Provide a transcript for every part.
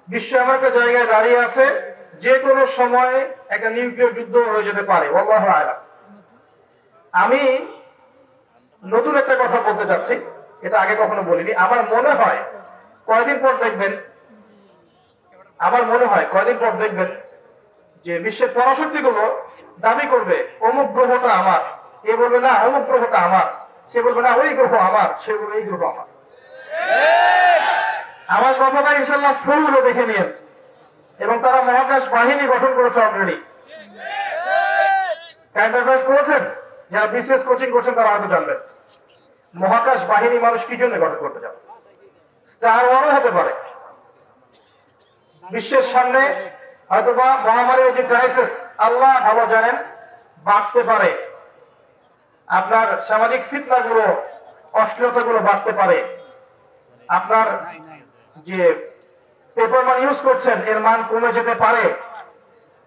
বিশ্ব এমন একটা জায়গায় দাঁড়িয়ে আছে, যে কোনো সময় একটা নিউক্লিয়ার যুদ্ধ হয়ে যেতে পারে। আল্লাহু আ'লাম। আমি নতুন একটা কথা বলতে চাচ্ছি, এটা আগে কখনো বলিনি। আমার মনে হয় কয়দিন পর দেখবেন যে বিশ্বের পরাশক্তি গুলো দাবি করবে অমুক গ্রহটা আমার, এ বলবে না অমুক গ্রহটা আমার, সে বলবে না ওই গ্রহ আমার, সে বলবে এই গ্রহ আমার। আমার কথাটা ইনশাল্লাহ ফুল হলো দেখে নিন। এবং তারা মহাকাশ বাহিনী গঠন করেছে অলরেডি। কারেন্ট অ্যাফেয়ার্স করেছেন, যারা বিসিএস কোচিং করছেন তারা হয়তো জানবেন মহাকাশ বাহিনী মানুষ কি জন্য গঠন করতে চান। স্টার ওয়ারও হতে পারে। বিশ্বের সামনে হয়তোবা মহামারীর যে ক্রাইসিস আল্লাহ ভালো জানেন বাড়তে পারে, আপনার সামাজিক ফিতনাগুলো অশ্লীলতাগুলো বাড়তে পারে, আপনার যে পেপার মানি ইউজ করছেন এর মান কমে যেতে পারে,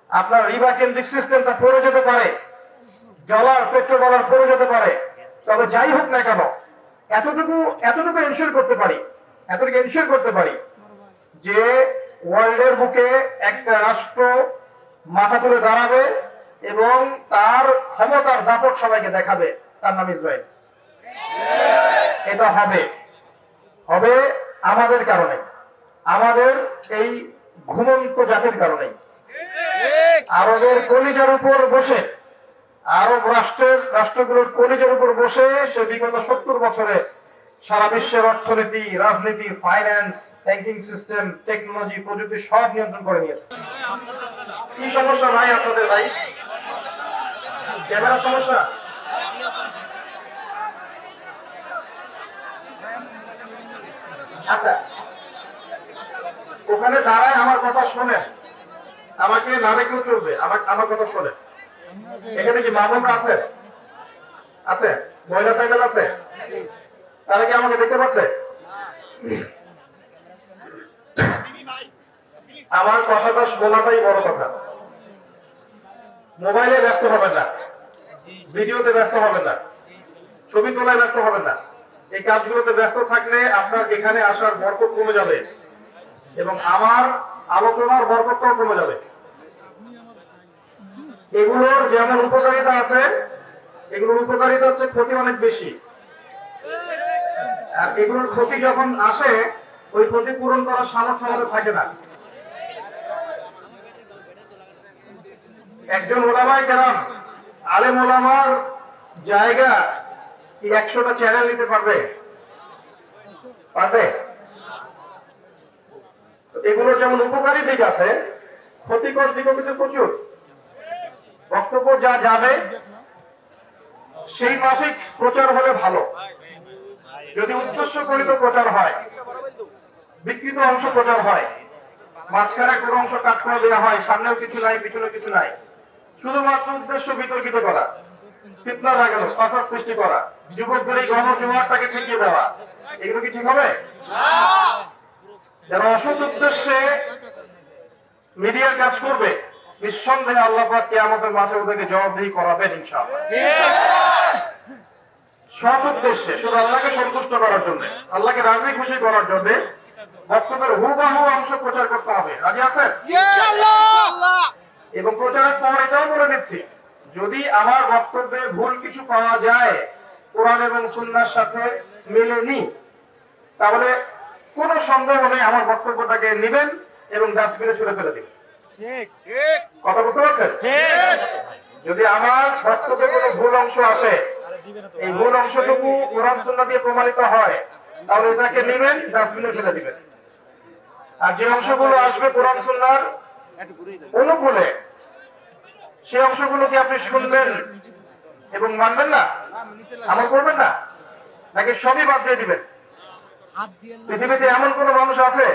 আপনার রিবা কেন্দ্রিক সিস্টেমটা পড়ে যেতে পারে, ডলার পেট্রোল ডলার পড়ে যেতে পারে। তবে যাই হোক না কেন এতটুকু এনশিওর করতে পারি যে ওয়ার্ল্ডের বুকে একটা রাষ্ট্র মাথা তুলে দাঁড়াবে এবং তার ক্ষমতার দাপট সবাইকে দেখাবে, তার নাম ইসরায়েল। এটা হবে আমাদের কারণে, আমাদের এই ঘুমন্ত জাতির কারণে। আরবের কলিজার উপর বসে, আরব রাষ্ট্রগুলোর কলিজার উপর বসে সে বিগত 70 বছরে সারা বিশ্বের অর্থনীতি, রাজনীতি, ফাইন্যান্স, ব্যাংকিং সিস্টেম, টেকনোলজি, প্রযুক্তি সব নিয়ন্ত্রণ করে নিয়েছে। কি সমস্যা ভাই আপনাদের? ভাই ক্যামেরা সমস্যা? আচ্ছা, ওখানে দাঁড়ায় আমার কথা শোনেন, আমাকে না দেখলেও চলবে, আমার কথা শোনেন। এখানে কি মামুনরা আছে? মহিলা প্যানেল আছে? তারা কি আমাকে দেখতে পাচ্ছে? আমার কথাটা শোনাটাই বড় কথা। মোবাইলে ব্যস্ত হবেন না, ভিডিওতে ব্যস্ত হবেন না, ছবি তোলায় ব্যস্ত হবেন না। এই কাজগুলোতে ব্যস্ত থাকলে আপনার এখানে আসার বরকত কমে যাবে এবং আমার আলোচনার বরকতটাও কমে যাবে। এগুলোর যেমন উপকারিতা আছে, এগুলোর উপকারিতা হচ্ছে ক্ষতি অনেক বেশি। আর এগুলোর ক্ষতি যখন আসে, ওই ক্ষতি পূরণ করার সামর্থ্য আমাদের থাকে না। একজন ওলামায়ে কেরাম, আলেম ওলামার জায়গা কি 100টা চ্যানেল নিতে পারবে? এগুলোর যেমন উপকারী দিক আছে, ক্ষতিকর দিকও কিন্তু প্রচুর। বক্তব্য যা যাবে সেই মাফিক প্রচার হলে ভালো। যদি উদ্দেশ্য করিত প্রচার হয়, বিকৃত অংশ প্রচার হয়, মাঝখানে কোনো অংশ কাট করে দেওয়া হয়, সামনেও কিছু নাই পিছনেও কিছু নাই, শুধুমাত্র উদ্দেশ্য বিতর্কিত করা, ফিতনা লাগানো, ফাসাদ সৃষ্টি করা, যুবকদের এই গণজোয়ারটাকে ঠেকিয়ে দেওয়া, এগুলো কি ঠিক হবে? যারা অসৎ উদ্দেশ্যে মিডিয়ার কাজ করবে, নিঃসন্দেহে আল্লাহ পাক কিয়ামতের মাঠে ওদেরকে জবাবদিহি করাবেন ইনশাআল্লাহ। সৎ উদ্দেশ্যে, শুধু আল্লাহকে সন্তুষ্ট করার জন্য, আল্লাহকে রাজি খুশি করার জন্য বক্তব্যের হুবহু অংশ প্রচার করতে হবে। রাজি আছেন? ইনশাআল্লাহ। এবং প্রচারের পর এটাও বলে দিচ্ছি, যদি আমার বক্তব্যে ভুল কিছু পাওয়া যায়, কোরআন এবং সুন্নাহর সাথে মেলেনি, তাহলে কোনো সন্দেহ নেই আমার বক্তব্যটাকে নেবেন এবং ডাস্টবিনে ছুঁড়ে ফেলে দিবেন। কথা বুঝতে পারছেন? যদি আমার বক্তব্যে কোনো ভুল অংশ আসে, এই ভুল অংশটুকু কোরআন সুন্নাহ দিয়ে প্রমাণিত হয়, তাহলে এটাকে নেবেন, ডাস্টবিনে ফেলে দিবেন। আর যে অংশগুলো আসবে কোরআন সুন্নাহর অনুকূলে, সেই অংশগুলো কি আপনি শুনবেন এবং মানবেন না, আমল করবেন না, নাকি সবই বাদ দিয়ে দিবেন? পৃথিবীতে এমন কোন মানুষ আছে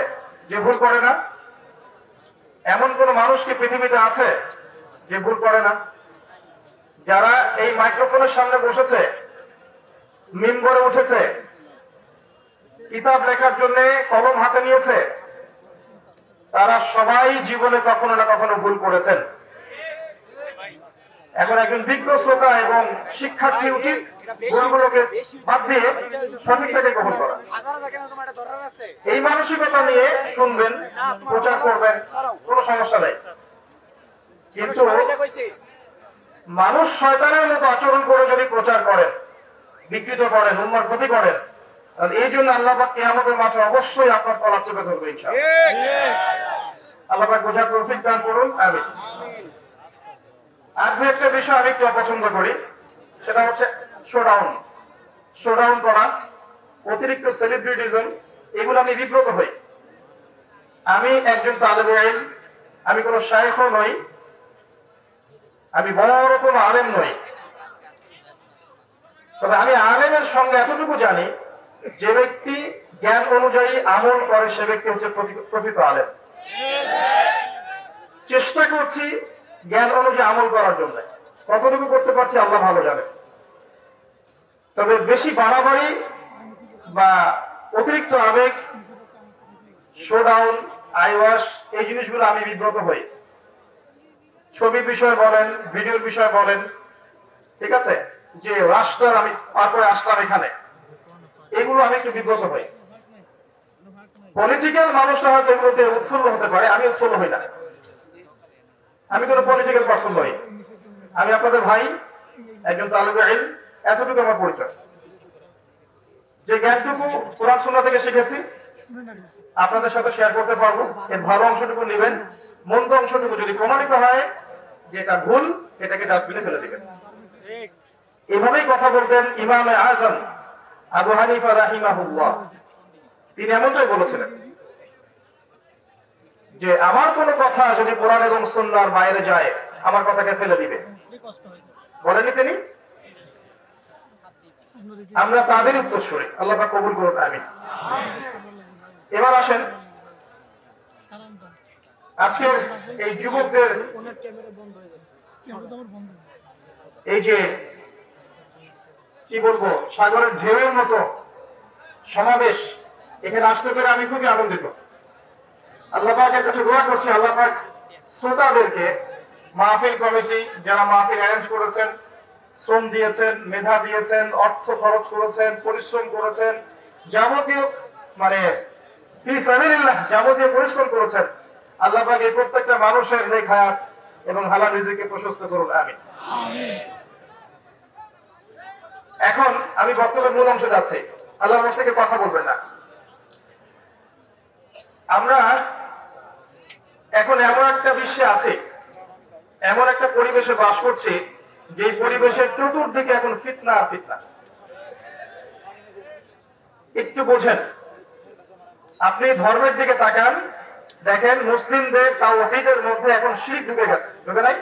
যে ভুল করে না? এমন কোন মানুষ কি পৃথিবীতে আছে যে ভুল করে না? যারা এই মাইক্রোফোনের সামনে বসেছে, মিম্বরে উঠেছে, কিতাব লেখার জন্য কলম হাতে নিয়েছে, তারা সবাই জীবনে কখনো না কখনো ভুল করেছেন। এখন একজন বিজ্ঞ শ্রোতা এবং শিক্ষার্থী উচিত ভুলগুলোকে বাদ দিয়ে সঠিকটাকে গ্রহণ করা। এই মানসিকতা নিয়ে শুনবেন, প্রচার করবেন, কোনো সমস্যা নেই। কিন্তু মানুষ শয়তানের মতো আচরণ করে যদি প্রচার করেন, বিকৃত করেন, উম্মার ক্ষতি করেন, এই জন্য আল্লাহ পাক কিয়ামতের মাঠে অবশ্যই আপনার তলা চেপে ধরবে ইনশাআল্লাহ। আল্লাহ পাক বোঝার তৌফিক দান করুন, আমিন। আর একটা বিষয় আমি একটু অপছন্দ করি, সেটা হচ্ছে শোডাউন করা, অতিরিক্ত সেলিব্রিটিজম, এগুলো আমি বিব্রত হই। আমি একজন তালেবে ইলম, আমি কোনো শায়েখও নই, আমি বড় কোনো আলেম নই, তবে আমি আলেমের সঙ্গে এতটুকু জানি, যে ব্যক্তি জ্ঞান অনুযায়ী আমল করে সে ব্যক্তি হচ্ছে প্রকৃত আলেম। চেষ্টা করছি জ্ঞান অনুযায়ী আমল করার জন্য, কতটুকু করতে পারছি আল্লাহ ভালো জানে। তবে বেশি বাড়াবাড়ি বা অতিরিক্ত আবেগ, শোডাউন, আইওয়াশ, এই জিনিসগুলো আমি বিব্রত হই। ছবি বিষয় বলেন, ভিডিওর বিষয় বলেন, ঠিক আছে, যে রাষ্ট্র আমি পার করে আসলাম এখানে, এগুলো আমি একটু বিব্রত হই। পলিটিক্যাল মানুষরা হয়তো এগুলোতে উৎফুল্ল হতে পারে, আমি উৎফুল্ল হই না। আমি কোনো পলিটিক্যাল পার্সন নই, আমি আপনাদের ভাই, একজন তালেবে ইলম, এতটুকু আমার পরিচয়। যে জ্ঞানটুকু কোরআন সুন্নাহ থেকে শিখেছি আপনাদের সাথে শেয়ার করতে পারবো। এর ভালো অংশটুকু নেবেন, মন্দ অংশটুকু যদি প্রমাণিত হয় যে এটা ভুল, এটাকে ডাস্টবিনে ফেলে দিবেন। এভাবেই কথা বলতেন ইমাম আযম আবু হানিফা রাহিমাহুল্লাহ। তিনি এমনটাই বলেছিলেন যে আমার কোন কথা যদি কোরআন এবং সুন্নাহর বাইরে যায়, আমার কথাকে ফেলে দিবে। বলেননি তিনি? আমরা তাদের উত্তরসূরি, আল্লাহ পাক কবুল করুন, আমিন। এবার আসেন আজকের এই যুবকদের এই যে কি বলবো, সাগরের ঢেউয়ের মতো সমাবেশ, এখানে আসতে পেরে আমি খুবই আনন্দিত। আল্লাহ পাকের কাছে দোয়া করছি, আল্লাহ পাক শ্রোতাদেরকে, মাহফিল কমিটি যারা মাহফিল অ্যারেঞ্জ করেছেন, শ্রম দিয়েছেন, মেধা দিয়েছেন, অর্থ খরচ করেছেন, পরিশ্রম করেছেন, যাবতীয় মানে ফি সাবিলিল্লাহ যাবতীয় পরিশ্রম করেছেন, আল্লাহ পাক এই প্রত্যেকটা মানুষের নেক হায়াত এবং হালাল রিজিককে প্রশস্ত করুন, আমিন। এখন আমি বক্তব্যের মূল অংশে যাচ্ছি, আল্লাহর থেকে কথা বলবেন না। আমরা এখন এমন একটা বিশ্বে আছি, এমন একটা পরিবেশে বাস করছি, যে পরিবেশের চতুর্দিকে এখন ফিতনা আর ফিতনা। একটু বোঝেন, আপনি ধর্মের দিকে তাকান, দেখেন মুসলিমদের তাওহীদের মধ্যে এখন শিরক ঢুকে গেছে, ঢুকে নাই?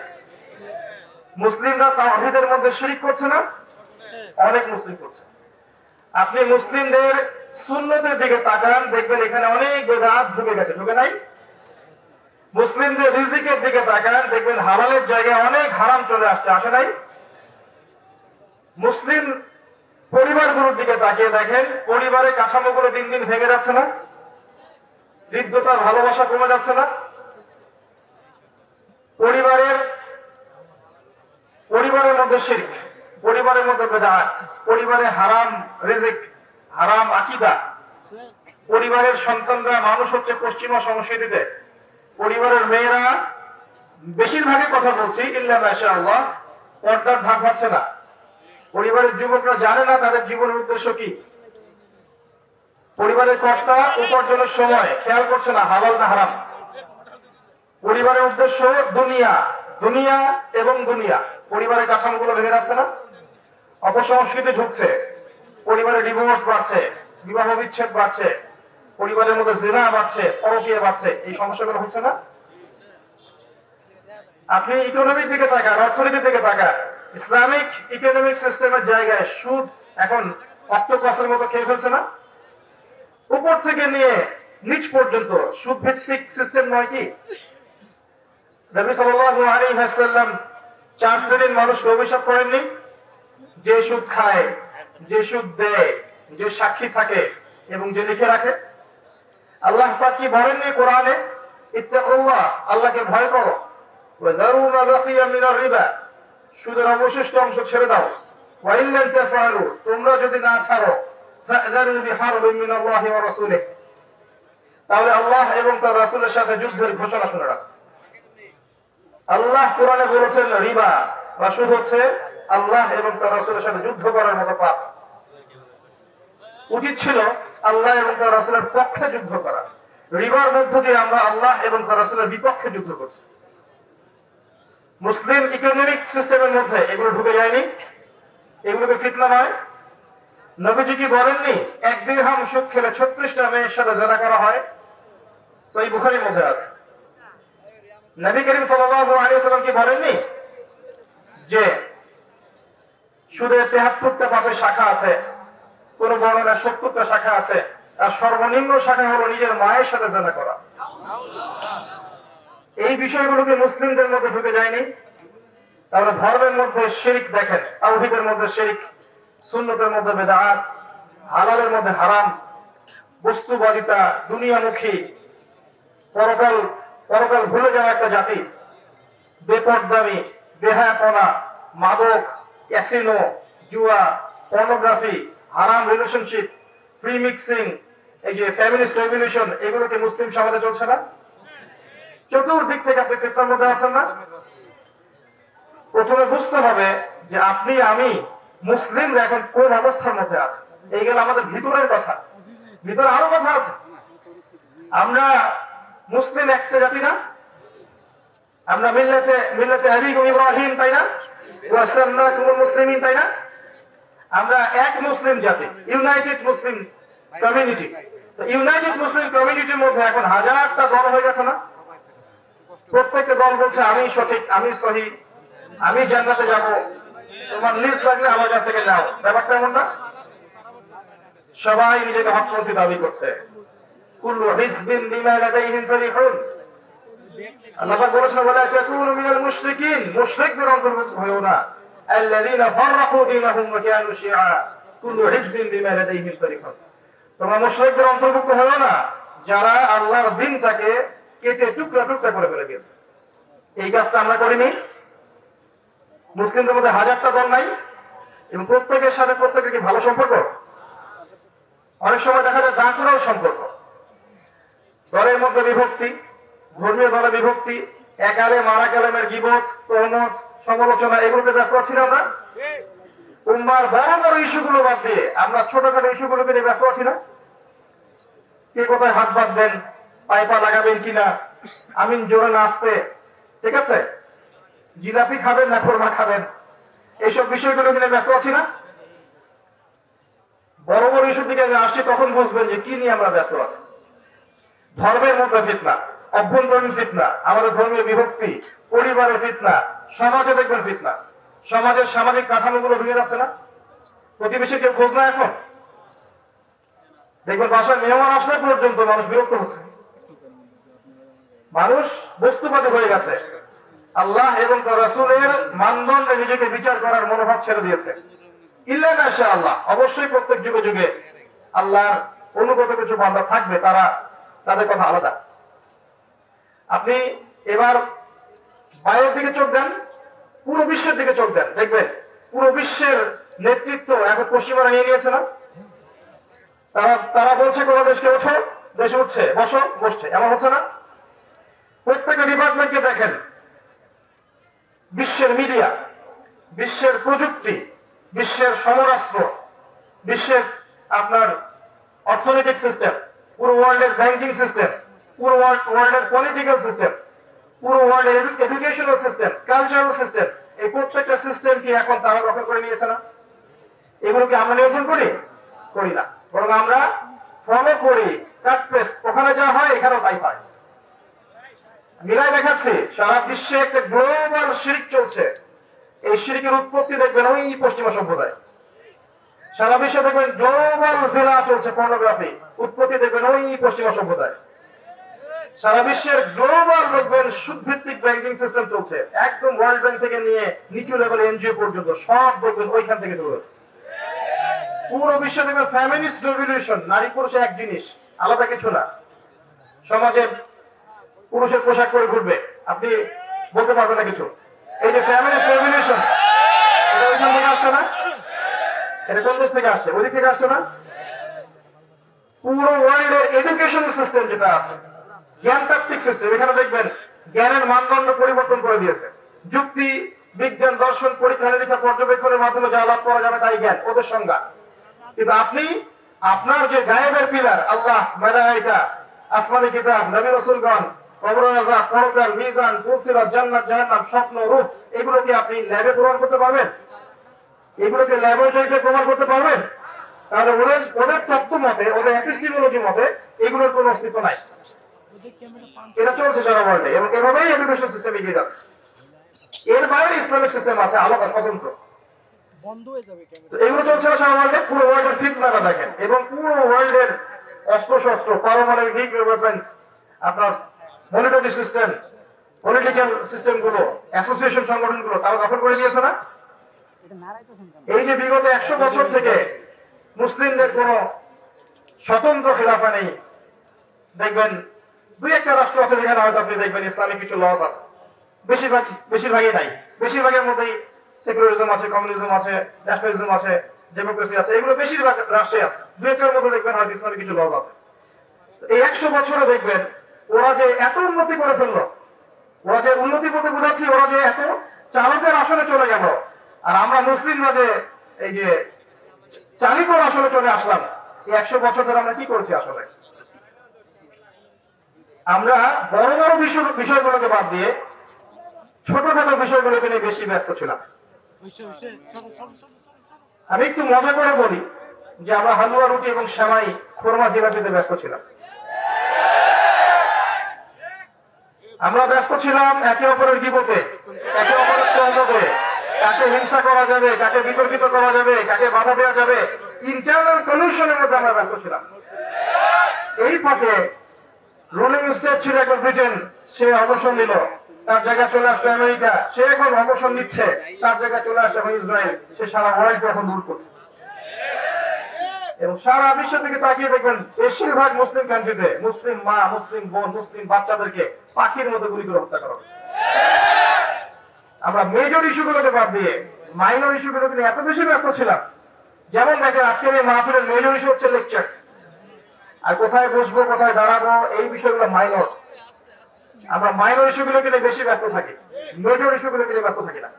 মুসলিমরা তাওহীদের মধ্যে শিরক করছে না? অনেক মুসলিম করছে। আপনি মুসলিমদের সুন্নতের দিকে তাকান, দেখবেন এখানে অনেক বেদাত ঢুকে গেছে, ঢুকে নাই? মুসলিমদের রিজিকের দিকে তাকান, দেখবেন হালালের জায়গায় অনেক হারাম চলে আসছে, আসে নাই? মুসলিম পরিবারগুলোর দিকে তাকিয়ে দেখেন, পরিবারের কাঠামোগুলো দিন দিন ভেঙে যাচ্ছে না? হৃদ্যতা, ভালোবাসা কমে যাচ্ছে না? পরিবারের মধ্যে শিরক, পরিবারের মধ্যে বেদাত, পরিবারে হারাম রিজিক, হারাম আকীদা, পরিবারের সন্তানরা মানুষ হচ্ছে পশ্চিমা সংস্কৃতিতে, পরিবারের মেয়েরা বেশিরভাগই কথা বলছি ইল্লা মাশাআল্লাহ পর্দার ধার ধারছে না। পরিবারের যুবকরা জানে না তাদের জীবনের উদ্দেশ্য কি। পরিবারের কর্তা উপার্জনের সময় খেয়াল করছে না হালাল না হারাম। পরিবারের উদ্দেশ্য দুনিয়া, দুনিয়া এবং দুনিয়া। পরিবারের কাঠামোগুলো ভেঙে যাচ্ছে না? অপসংস্কৃতি ঢুকছে, পরিবারে ডিভোর্স বাড়ছে, বিবাহ বিচ্ছেদ বাড়ছে, পরিবারের মধ্যে জিনা বাড়ছে, পরকীয়া বাড়ছে, এই সমস্যাগুলো হচ্ছে না? আপনি ইকোনমিক দিকে তাকান, অর্থনীতির দিকে তাকান, ইসলামিক ইকোনমিক সিস্টেমের জায়গায় সুদ এখন অক্টোপাসের মতো খেয়ে ফেলছে না? উপর থেকে নিয়ে নিচ পর্যন্ত সুদ ভিত্তিক সিস্টেম নয় কি? নবী সাল্লাল্লাহু আলাইহি ওয়াসাল্লাম 4 শ্রেণীর মানুষকে অভিশাপ করেননি? যে সুদ খায়, যে সুদ দেয়, যে সাক্ষী থাকে এবং যে লিখে রাখে। আল্লাহ পাক কি বলেননি কোরআনে, ইত্তাকুল্লাহ, আল্লাহকে ভয় করো, ওয়া যারু মা বাকিয়া মিনার রিবা, সুদের অবশিষ্ট অংশ ছেড়ে দাও, ওয়া ইল্লাম তাফআলু, তোমরা যদি না ছাড়ো, ফা'যানু বিহারবিন মিনাল্লাহি ওয়া রাসূলিহি, তাহলে আল্লাহ এবং তার রাসূলের সাথে যুদ্ধের ঘোষণা শুনে রাখো। আল্লাহ কোরআনে বলেছেন রিবা বা সুদ হচ্ছে আল্লাহ এবং তার রাসূলের সাথে যুদ্ধ করার মতো পাপ। উচিত ছিল আল্লাহ এবং তার রাসূলের পক্ষে যুদ্ধ করা। রিবার মধ্য দিয়ে আমরা আল্লাহ এবং তার রাসূলের বিপক্ষে যুদ্ধ করছি। মুসলিম ইকোনমিক সিস্টেমের মধ্যে এগুলো ঢুকে যায়নি, এগুলোকে ফিতনা নয়। নবীজি কি বলেননি এক দিরহাম সুদ খেলে 36টা মেয়ের সাথে জিনা করা হয়? সহিহ বুখারীর মধ্যে আছে। নবী করিম সাল্লাল্লাহু আলাইহি ওয়াসাল্লাম কি বলেননি যে সুদের 73টা পাপের শাখা আছে, কোন বর্ণনায় 70টা শাখা আছে, আর সর্বনিম্ন শাখা হলো নিজের মায়ের সাথে জিনা করা। এই বিষয়গুলোকে মুসলিমদের মধ্যে ঢুকে যায়নি। তাহলে ধর্মের মধ্যে শিরক দেখেন, তাওহীদের মধ্যে শিরক, সুন্নতের মধ্যে বিদআত, হালালের মধ্যে হারাম, বস্তুবাদিতা, দুনিয়ামুখী, পরকাল ভুলে যাওয়া একটা জাতি, বেপরদামি, বেহায়াপনা, মাদক, ক্যাসিনো, জুয়া, পর্নোগ্রাফি, হারাম রিলেশনশিপ, ফ্রি মিক্সিং, এই যে ফ্যামিলিস্ট রেভলিউশন, এগুলোকে মুসলিম সমাজে চলছে না? চতুর্দিক থেকে আপনি ফিতনার মধ্যে আছেন না? প্রথমে বুঝতে হবে যে আপনি আমি মুসলিমরা এখন কোন অবস্থার মধ্যে আছে। এই গেল আমাদের ভিতরের কথা, ভিতরে আরো কথা আছে। আমরা মুসলিম একটা জাতি না? আমরা মিল্লাতে আবিকুম ইব্রাহিম, তাই না? ওয়াসান্নাকুমুল মুসলিমিন, তাই না? আমরা এক মুসলিম জাতি, ইউনাইটেড মুসলিম কমিউনিটি। তো ইউনাইটেড মুসলিম কমিউনিটির মধ্যে এখন হাজারটা দল হয়ে গেছে না? প্রত্যেকটা দল বলছে আমি সঠিক, আমি সহি, আমি জান্নাতে যাব, তোমার লিস্ট লাগলে আমার কাছ থেকে নাও। ব্যাপারটা এমন না? সবাই নিজেকে হকপন্থী দাবি করছে। কুল্লু হিজবিন বিমা লাদাইহিম ফারিহুন। আল্লাহ পাক বলেছেন ওয়ালা তাকুনু মিনাল মুশরিকিন, মুশরিকদের অন্তর্ভুক্ত হয়ো না। আল্লাযীনা ফাররাকু দীনাহুম ওয়া কানু শিয়া, কুল্লু হিজবিন বিমা লাদাইহিম ফারিহুন। তোমরা মুশরিকদের অন্তর্ভুক্ত হয়ো না যারা আল্লাহর দ্বীনটাকে কেটে টুকরা টুকরা করে ফেলে দিয়েছে। এই কাজটা আমরা করিনি। মুসলিমদের মধ্যে হাজারটা দল নাই এবং প্রত্যেকের সাথে প্রত্যেকের কি ভালো সম্পর্ক? অনেক সময় দেখা যায় দাঁড়াও সম্পর্ক। দলের মধ্যে বিভক্তি, ধর্মীয় দলে বিভক্তি, এক আলেম আর এক আলেমের গীবত, তহমত, সমালোচনা, এগুলোতে ব্যস্ত আছি না আমরা? উম্মার বড় বড় ইস্যুগুলো বাদ দিয়ে আমরা ছোটখাটো ইস্যুগুলোকে নিয়ে ব্যস্ত আছি না? কে কোথায় হাত বাঁধবেন, পাইপা লাগাবেন কিনা, আমিন জোরে না আসতে, ঠিক আছে, জিলাপি খাবেন না খোরমা খাবেন, এইসব বিষয়গুলো নিয়ে ব্যস্ত আছি না? বড় বড় ইস্যুর দিকে আমি আসছি, তখন বুঝবেন যে কি নিয়ে আমরা ব্যস্ত আছি। ধর্মের মধ্যে ফিতনা, অভ্যন্তরীণ ফিতনা, আমাদের ধর্মীয় বিভক্তি, পরিবারের ফিতনা, সমাজে দেখবেন ফিতনা, সমাজের সামাজিক কাঠামোগুলো ভেঙে যাচ্ছে না? প্রতিবেশীর কেউ খোঁজ না এখন? দেখবেন বাসায় মেহমান আসলে পর্যন্ত মানুষ বিরক্ত হচ্ছে। মানুষ বস্তুবাদী হয়ে গেছে, আল্লাহ এবং তার রাসূলের মানদণ্ডে নিজেকে বিচার করার মনোভাব ছেড়ে দিয়েছে। ইল্লা মাশাআল্লাহ, অবশ্যই প্রত্যেক যুগে যুগে আল্লাহর অনুগত কিছু বান্দা থাকবে, তাদের কথা আলাদা। আপনি এবার বাইরের দিকে চোখ দেন, পুরো বিশ্বের দিকে চোখ দেন, দেখবেন পুরো বিশ্বের নেতৃত্ব এখন পশ্চিমারা নিয়ে নিয়েছে না? তারা বলছে কোন দেশকে ওঠো, দেশে উঠছে, বসছে, এমন হচ্ছে না? প্রত্যেকটা ডিপার্টমেন্টকে দেখেন, বিশ্বের মিডিয়া, বিশ্বের প্রযুক্তি, বিশ্বের সমরাস্ত্র, বিশ্বের আপনার অর্থনৈতিক সিস্টেম, পুরো ওয়ার্ল্ডের ব্যাংকিং সিস্টেম, পুরো ওয়ার্ল্ডের পলিটিক্যাল সিস্টেম, পুরো ওয়ার্ল্ডের এডুকেশনাল সিস্টেম, কালচারাল সিস্টেম, এই প্রত্যেকটা সিস্টেম কি এখন তারা দখল করে নিয়েছে না? এগুলোকে আমরা নিয়ন্ত্রণ করি না, বরং আমরা ফলো করি, কাট পেস্ট, ওখানে যা হয় এখানেও তাই হয়। মিলাই দেখাচ্ছি, সারা বিশ্বে একটা গ্লোবাল শিরক চলছে। এই শিরকের উৎপত্তি দেখবেন ওই পশ্চিমা সম্প্রদায়। সারা বিশ্বে দেখবেন গ্লোবাল জিনা চলছে, পর্নোগ্রাফি, উৎপত্তি দেখবেন ওই পশ্চিমা সম্প্রদায়। সারা বিশ্বের গ্লোবাল দেখবেন সুদভিত্তিক ব্যাংকিং সিস্টেম চলছে, একদম ওয়ার্ল্ড ব্যাংক থেকে নিয়ে নিচু লেভেল এনজিও পর্যন্ত সব দেখবেন ওইখান থেকে চলেছে। পুরো বিশ্বে দেখবেন ফ্যামিলিস্ট রেভলিউশন, নারী পুরুষ এক জিনিস, আলাদা কিছু না। সমাজে পুরুষের পোশাক পরে ঘুরবে, আপনি বলতে পারবেন না কিছু। এই যে ফ্যামিলিস্ট রেভলিউশন, এটা ওইখান থেকে আসছে না? এটা কোন দেশ থেকে আসছে? ওই দিক থেকে আসছে না? পুরো ওয়ার্ল্ডের এডুকেশন সিস্টেম যেটা আছে, জ্ঞানতাত্ত্বিক সিস্টেম, এখানে দেখবেন জ্ঞানের মানদণ্ড পরিবর্তন করে দিয়েছে। যুক্তি, বিজ্ঞান, দর্শন, পরীক্ষা নিরীক্ষা, পর্যবেক্ষণের মাধ্যমে যা লাভ করা যাবে তাই জ্ঞান, ওদের সংজ্ঞা। কিন্তু আপনি আপনার যে গায়েবের পিলার আল্লাহ, মালায়েকা, আসমানি কিতাব, নবী রাসূলগণ, কবর আযাব, পরকাল, মিজান, পুলসিরাত, জান্নাত, জাহান্নাম, স্বপ্ন, রূপ, এগুলো কি আপনি ল্যাবে প্রমাণ করতে পারবেন? এগুলোকে ল্যাবরেটরিতে প্রমাণ করতে পারবেন? তাহলে ওদের তত্ত্ব মতে, ওদের এপিস্টিমোলজি মতে এগুলোর কোনো অস্তিত্ব নাই। এটা চলছে সারা ওয়ার্ল্ডে এবং এভাবেই এডুকেশন সিস্টেম এগিয়ে যাচ্ছে। এর বাইরে ইসলামিক সিস্টেম আছে আলাদা, স্বতন্ত্র। এগুলো চলছে না সারা ওয়ার্ল্ডে। পুরো ওয়ার্ল্ডের ফিতনাটা দেখেন এবং পুরো ওয়ার্ল্ডের অস্ত্রশস্ত্র, পারমাণবিক নিউক্লিয়ার ওয়েপন্স, আপনার মনিটরি সিস্টেম, পলিটিক্যাল সিস্টেম গুলো, অ্যাসোসিয়েশন সংগঠনগুলো তারা দখল করে দিয়েছে না? এই যে বিগত 100 বছর থেকে মুসলিমদের কোন স্বতন্ত্র খেলাফা নেই, দেখবেন দুই একটা রাষ্ট্র আছে যেখানে হয়তো আপনি দেখবেন ইসলামিক কিছু লস আছে, বেশিরভাগই নাই। বেশিরভাগের মধ্যেই সেকুলারিজম আছে, কমিউনিজম আছে, ন্যাশনালিজম আছে, ডেমোক্রেসি আছে, এগুলো বেশিরভাগ রাষ্ট্রে আছে। দুই একটার মধ্যে দেখবেন হয়তো ইসলামিক কিছু লস আছে। এই 100 বছরে দেখবেন ওরা যে এত উন্নতি করে ফেললো, ওরা যে উন্নতি বলতে বোঝাচ্ছি, ওরা যে এত চালকের আসনে চলে গেল, আর আমরা মুসলিমরা যে এই যে চালিতর আসনে চলে আসলাম, এই 100 বছর ধরে আমরা কি করছি? আসলে আমরা বড় বড় বিষয়গুলোকে বাদ দিয়ে ছোটখাটো বিষয়গুলোকে নিয়ে বেশি ব্যস্ত ছিলাম। আমি একটু মজা করে বলি যে আমরা হালুয়া, রুটি এবং সেমাই, খোরমা, জিলাপিতে ব্যস্ত ছিলাম। আমরা ব্যস্ত ছিলাম একে অপরের গীবতে, একে অপরের দ্বন্দ্বে, কাকে হিংসা করা যাবে, কাকে বিতর্কিত করা যাবে, কাকে বাধা দেওয়া যাবে, ইন্টারনাল কলিউশনের মধ্যে আমরা ব্যস্ত ছিলাম। এই ফাঁকে রুলিং স্টেট ছিল এখন ব্রিটেন, সে অবসর নিল, তার জায়গায় চলে আসলো আমেরিকা, সে এখন অবসর নিচ্ছে, তার জায়গায় চলে আসলো এখন ইসরায়েল, সে সারা ওয়ার্ল্ডকে এখন রুল করছে। এবং সারা বিশ্ব থেকে তাকিয়ে দেখবেন বেশিরভাগ মুসলিম কান্ট্রিতে মুসলিম মা, মুসলিম বোন, মুসলিম বাচ্চাদেরকে পাখির মতো গুলি করে হত্যা করা হচ্ছে। আমরা মেজর ইস্যুগুলোকে বাদ দিয়ে মাইনর ইস্যুগুলোকে নিয়ে এত বেশি ব্যস্ত ছিলাম। যেমন দেখেন আজকের এই মাহফিলের মেজর ইস্যু হচ্ছে লেকচার, আর কোথায় বসবো, কোথায় দাঁড়াবো, এই বিষয়গুলো মাইনর। আমরা মাইনর ইস্যুগুলোকে নিয়ে বেশি ব্যস্ত থাকি, মেজর ইস্যুগুলোকে নিয়ে ব্যস্ত থাকি না।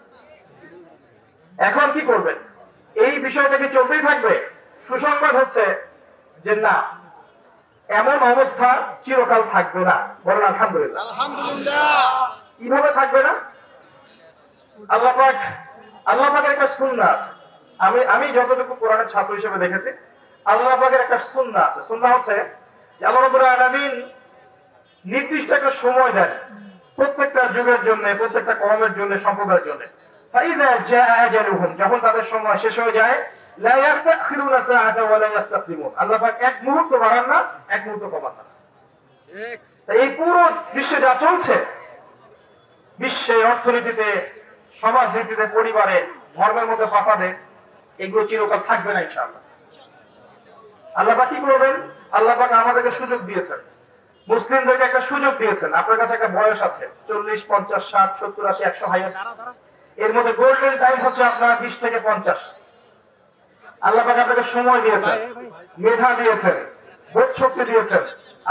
এখন কি করবেন? এই বিষয়টা কি চলতেই থাকবে? সুসংবাদ হচ্ছে যে না, এমন অবস্থা চিরকাল থাকবে না। বলেন আলহামদুলিল্লাহ। কিভাবে থাকবে না? আল্লাহ পাকের একটা সুন্নাহ আছে। আমি যতটুকু কোরআনের ছাত্র হিসেবে দেখেছি, আল্লাহ পাকের একটা সুন্নাহ আছে। সুন্নাহ হচ্ছে যে আল্লাহ রাব্বুল আলামিন নির্দিষ্ট একটা সময় দেন প্রত্যেকটা যুগের জন্য, প্রত্যেকটা কওমের জন্য, সম্প্রদায়ের জন্য। ফাইযা জাআ আজালুহুম, যখন তাদের সময় শেষ হয়ে যায়, লা ইস্তাখিরুনা সাআতা ওয়া লা ইস্তাকদিমুন, আল্লাহ পাক এক মুহূর্ত বাড়ান না, এক মুহূর্ত কমান না। ঠিক। এই পুরো বিশ্বে যা চলছে, বিশ্বে অর্থনীতিতে, সমাজনীতিতে, পরিবারে, ধর্মের মধ্যে ফাসাদে, এগুলো চিরকাল থাকবে না ইনশাআল্লাহ। আল্লাহ পাক কি করবেন? আল্লাহ পাক আমাদেরকে সুযোগ দিয়েছেন, মুসলিমদেরকে একটা সুযোগ দিয়েছেন। আপনার কাছে একটা বয়স আছে 40, 50, 60, 70, 80, 100 হাইয়েস্ট। এর মধ্যে গোল্ডেন টাইম হচ্ছে আপনার 20 থেকে 50। আল্লাহ পাক আপনাকে সময় দিয়েছেন, মেধা দিয়েছেন, বোধ শক্তি দিয়েছেন,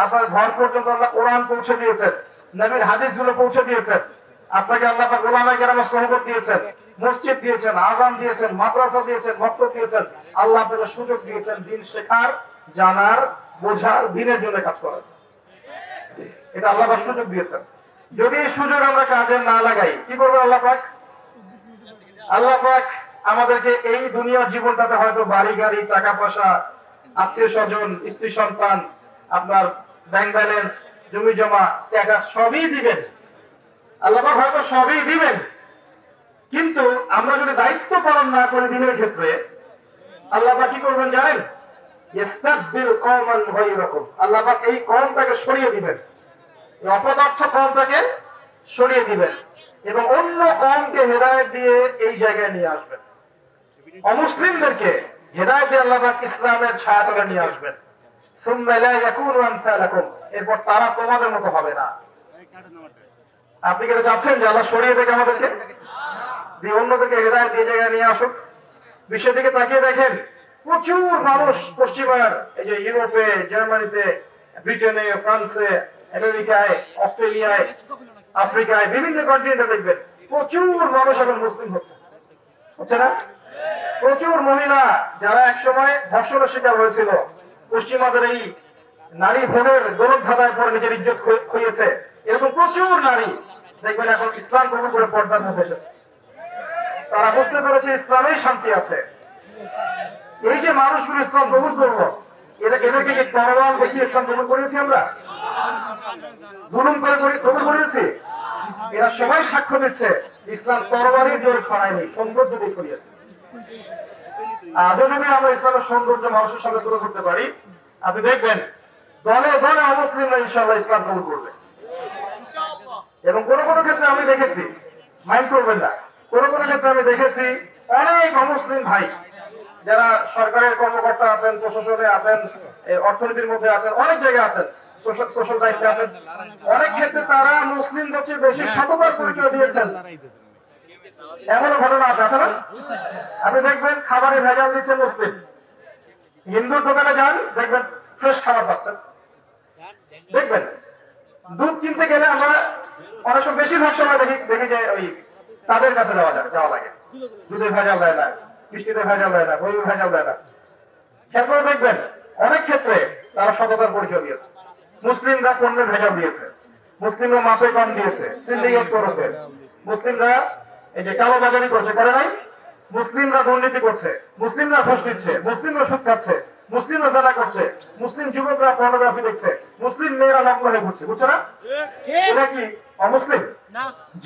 আপনার ঘর পর্যন্ত আল্লাহ কোরআন পৌঁছে দিয়েছেন, নবীর হাদিসগুলো পৌঁছে দিয়েছেন। আপনাকে আল্লাহ পাক উলামায়ে কেরামের সোহবত দিয়েছেন, মসজিদ দিয়েছেন, আযান দিয়েছেন, মাদ্রাসা দিয়েছেন, মক্তব দিয়েছেন। আল্লাহ আপনাকে সুযোগ দিয়েছেন দিন শেখার, জানার, বোঝার, দিনের জন্য কাজ করার। এটা আল্লাহ পাক সুযোগ দিয়েছেন। যদি এই সুযোগ আমরা কাজে না লাগাই, কি করবে আল্লাহ পাক? আল্লাহ পাক আমাদেরকে এই দুনিয়ার জীবনটাতে হয়তো বাড়ি গাড়ি, টাকা পয়সা, আত্মীয় স্বজন, স্ত্রী সন্তান, আপনার ব্যাংক ব্যালেন্স, জমি জমা, স্ট্যাটাস সবই দিবেন। আল্লাহ পাক হয়তো সবই দিবেন, কিন্তু আমরা যদি দায়িত্ব পালন না করি দিনের ক্ষেত্রে, আল্লাহ পাক কি করবেন জানেন? ইস্তাবদিল কওমান গায়রাকুম, আল্লাহ পাক এই কওমটাকে সরিয়ে দিবেন, এই অপদার্থ কওমটাকে সরিয়ে দিবেন এবং অন্য কওমকে হেদায়েত দিয়ে এই জায়গায় নিয়ে আসবেন। অমুসলিমদেরকে হেদায়েত দিয়ে আল্লাহ পাক ইসলামের ছায়াতলে নিয়ে আসবেন। সুম্মা লা ইয়াকুনু আমসালাকুম, এরপর তারা তোমাদের মতো হবে না। আপনি কি চাচ্ছেন যে আল্লাহ সরিয়ে দেখ আমাদেরকে, দিয়ে অন্যদেরকে হেদায়েত দিয়ে জায়গায় নিয়ে আসুক? বিশ্বের দিকে তাকিয়ে দেখেন, প্রচুর মানুষ পশ্চিমার এই যে ইউরোপে, জার্মানিতে, ব্রিটেনে, ফ্রান্সে, আমেরিকায়, অস্ট্রেলিয়ায়, আফ্রিকায়, বিভিন্ন কন্টিনেন্টে দেখবেন প্রচুর মানুষ এখন মুসলিম হচ্ছে না? প্রচুর মহিলা যারা একসময় ধর্ষণের শিকার হয়েছিল, পশ্চিমাদের এই নারী ভোগের গরম ধাঁধায় পরে নিজের ইজ্জত খুইয়েছে, এরকম প্রচুর নারী দেখবেন এখন ইসলাম গ্রহণ করে পর্দার মধ্যে এসেছে। তারা বুঝতে পেরেছে ইসলামেই শান্তি আছে। এই যে মানুষগুলো ইসলাম গ্রহণ করবো, এদেরকে কি তরোয়াল দেখিয়ে ইসলাম গ্রহণ করেছি আমরা? জুলুম করে গ্রহণ করেছি? এরা সবাই সাক্ষ্য দিচ্ছে ইসলাম তরবারির জোরে ছড়ায়নি, সৌন্দর্য দিয়ে ছড়িয়েছে। আজও যদি আমরা ইসলামের সৌন্দর্য মানুষের সামনে তুলে ধরতে পারি, আপনি দেখবেন দলে দলে অমুসলিমরা ইনশাআল্লাহ ইসলাম গ্রহণ করবে। এবং কোন কোন ক্ষেত্রে আমি দেখেছি, মাইন্ড করবেন না, কোন কোন ক্ষেত্রে আমি দেখেছি অনেক অমুসলিম ভাই যারা সরকারের কর্মকর্তা আছেন, প্রশাসনে আছেন, অর্থনীতির মধ্যে আছেন, অনেক জায়গায় আছেন, সোশ্যাল দায়িত্বে আছেন, অনেক ক্ষেত্রে তারা মুসলিমদের চেয়ে বেশি শতবার পরিচয় দিয়েছেন। এমনও ঘটনা আছে না? আপনি দেখবেন খাবারে ভেজাল দিচ্ছে মুসলিম, হিন্দুর দোকানে যান দেখবেন ফ্রেশ খাবার পাচ্ছেন। দেখবেন দুধ কিনতে গেলে আমরা অনেক সময় বেশিরভাগ সময় দেখি যে ওই তাদের কাছে যাওয়া লাগে, দুধে ভেজাল দেয় না, মিষ্টিতে ভেজাল দেয় না, বই ভেজাল দেয় না। খেয়াল করে দেখবেন অনেক ক্ষেত্রে তারা সততার পরিচয় দিয়েছে। মুসলিমরা পণ্যের ভেজাল দিয়েছে, মুসলিমরা মাপে কম দিয়েছে, সিন্ডিকেট করেছে, মুসলিমরা এই যে কালোবাজারি করছে, করে নাই? মুসলিমরা দুর্নীতি করছে, মুসলিমরা ঘুষ দিচ্ছে, মুসলিমরা সুদ খাচ্ছে, মুসলিমরা জানা করছে, মুসলিম যুবকরা পর্নোগ্রাফি দেখছে, মুসলিম মেয়েরা নগ্ন হয়ে ঘুরছে। বুঝছো না? এরা কি অমুসলিম?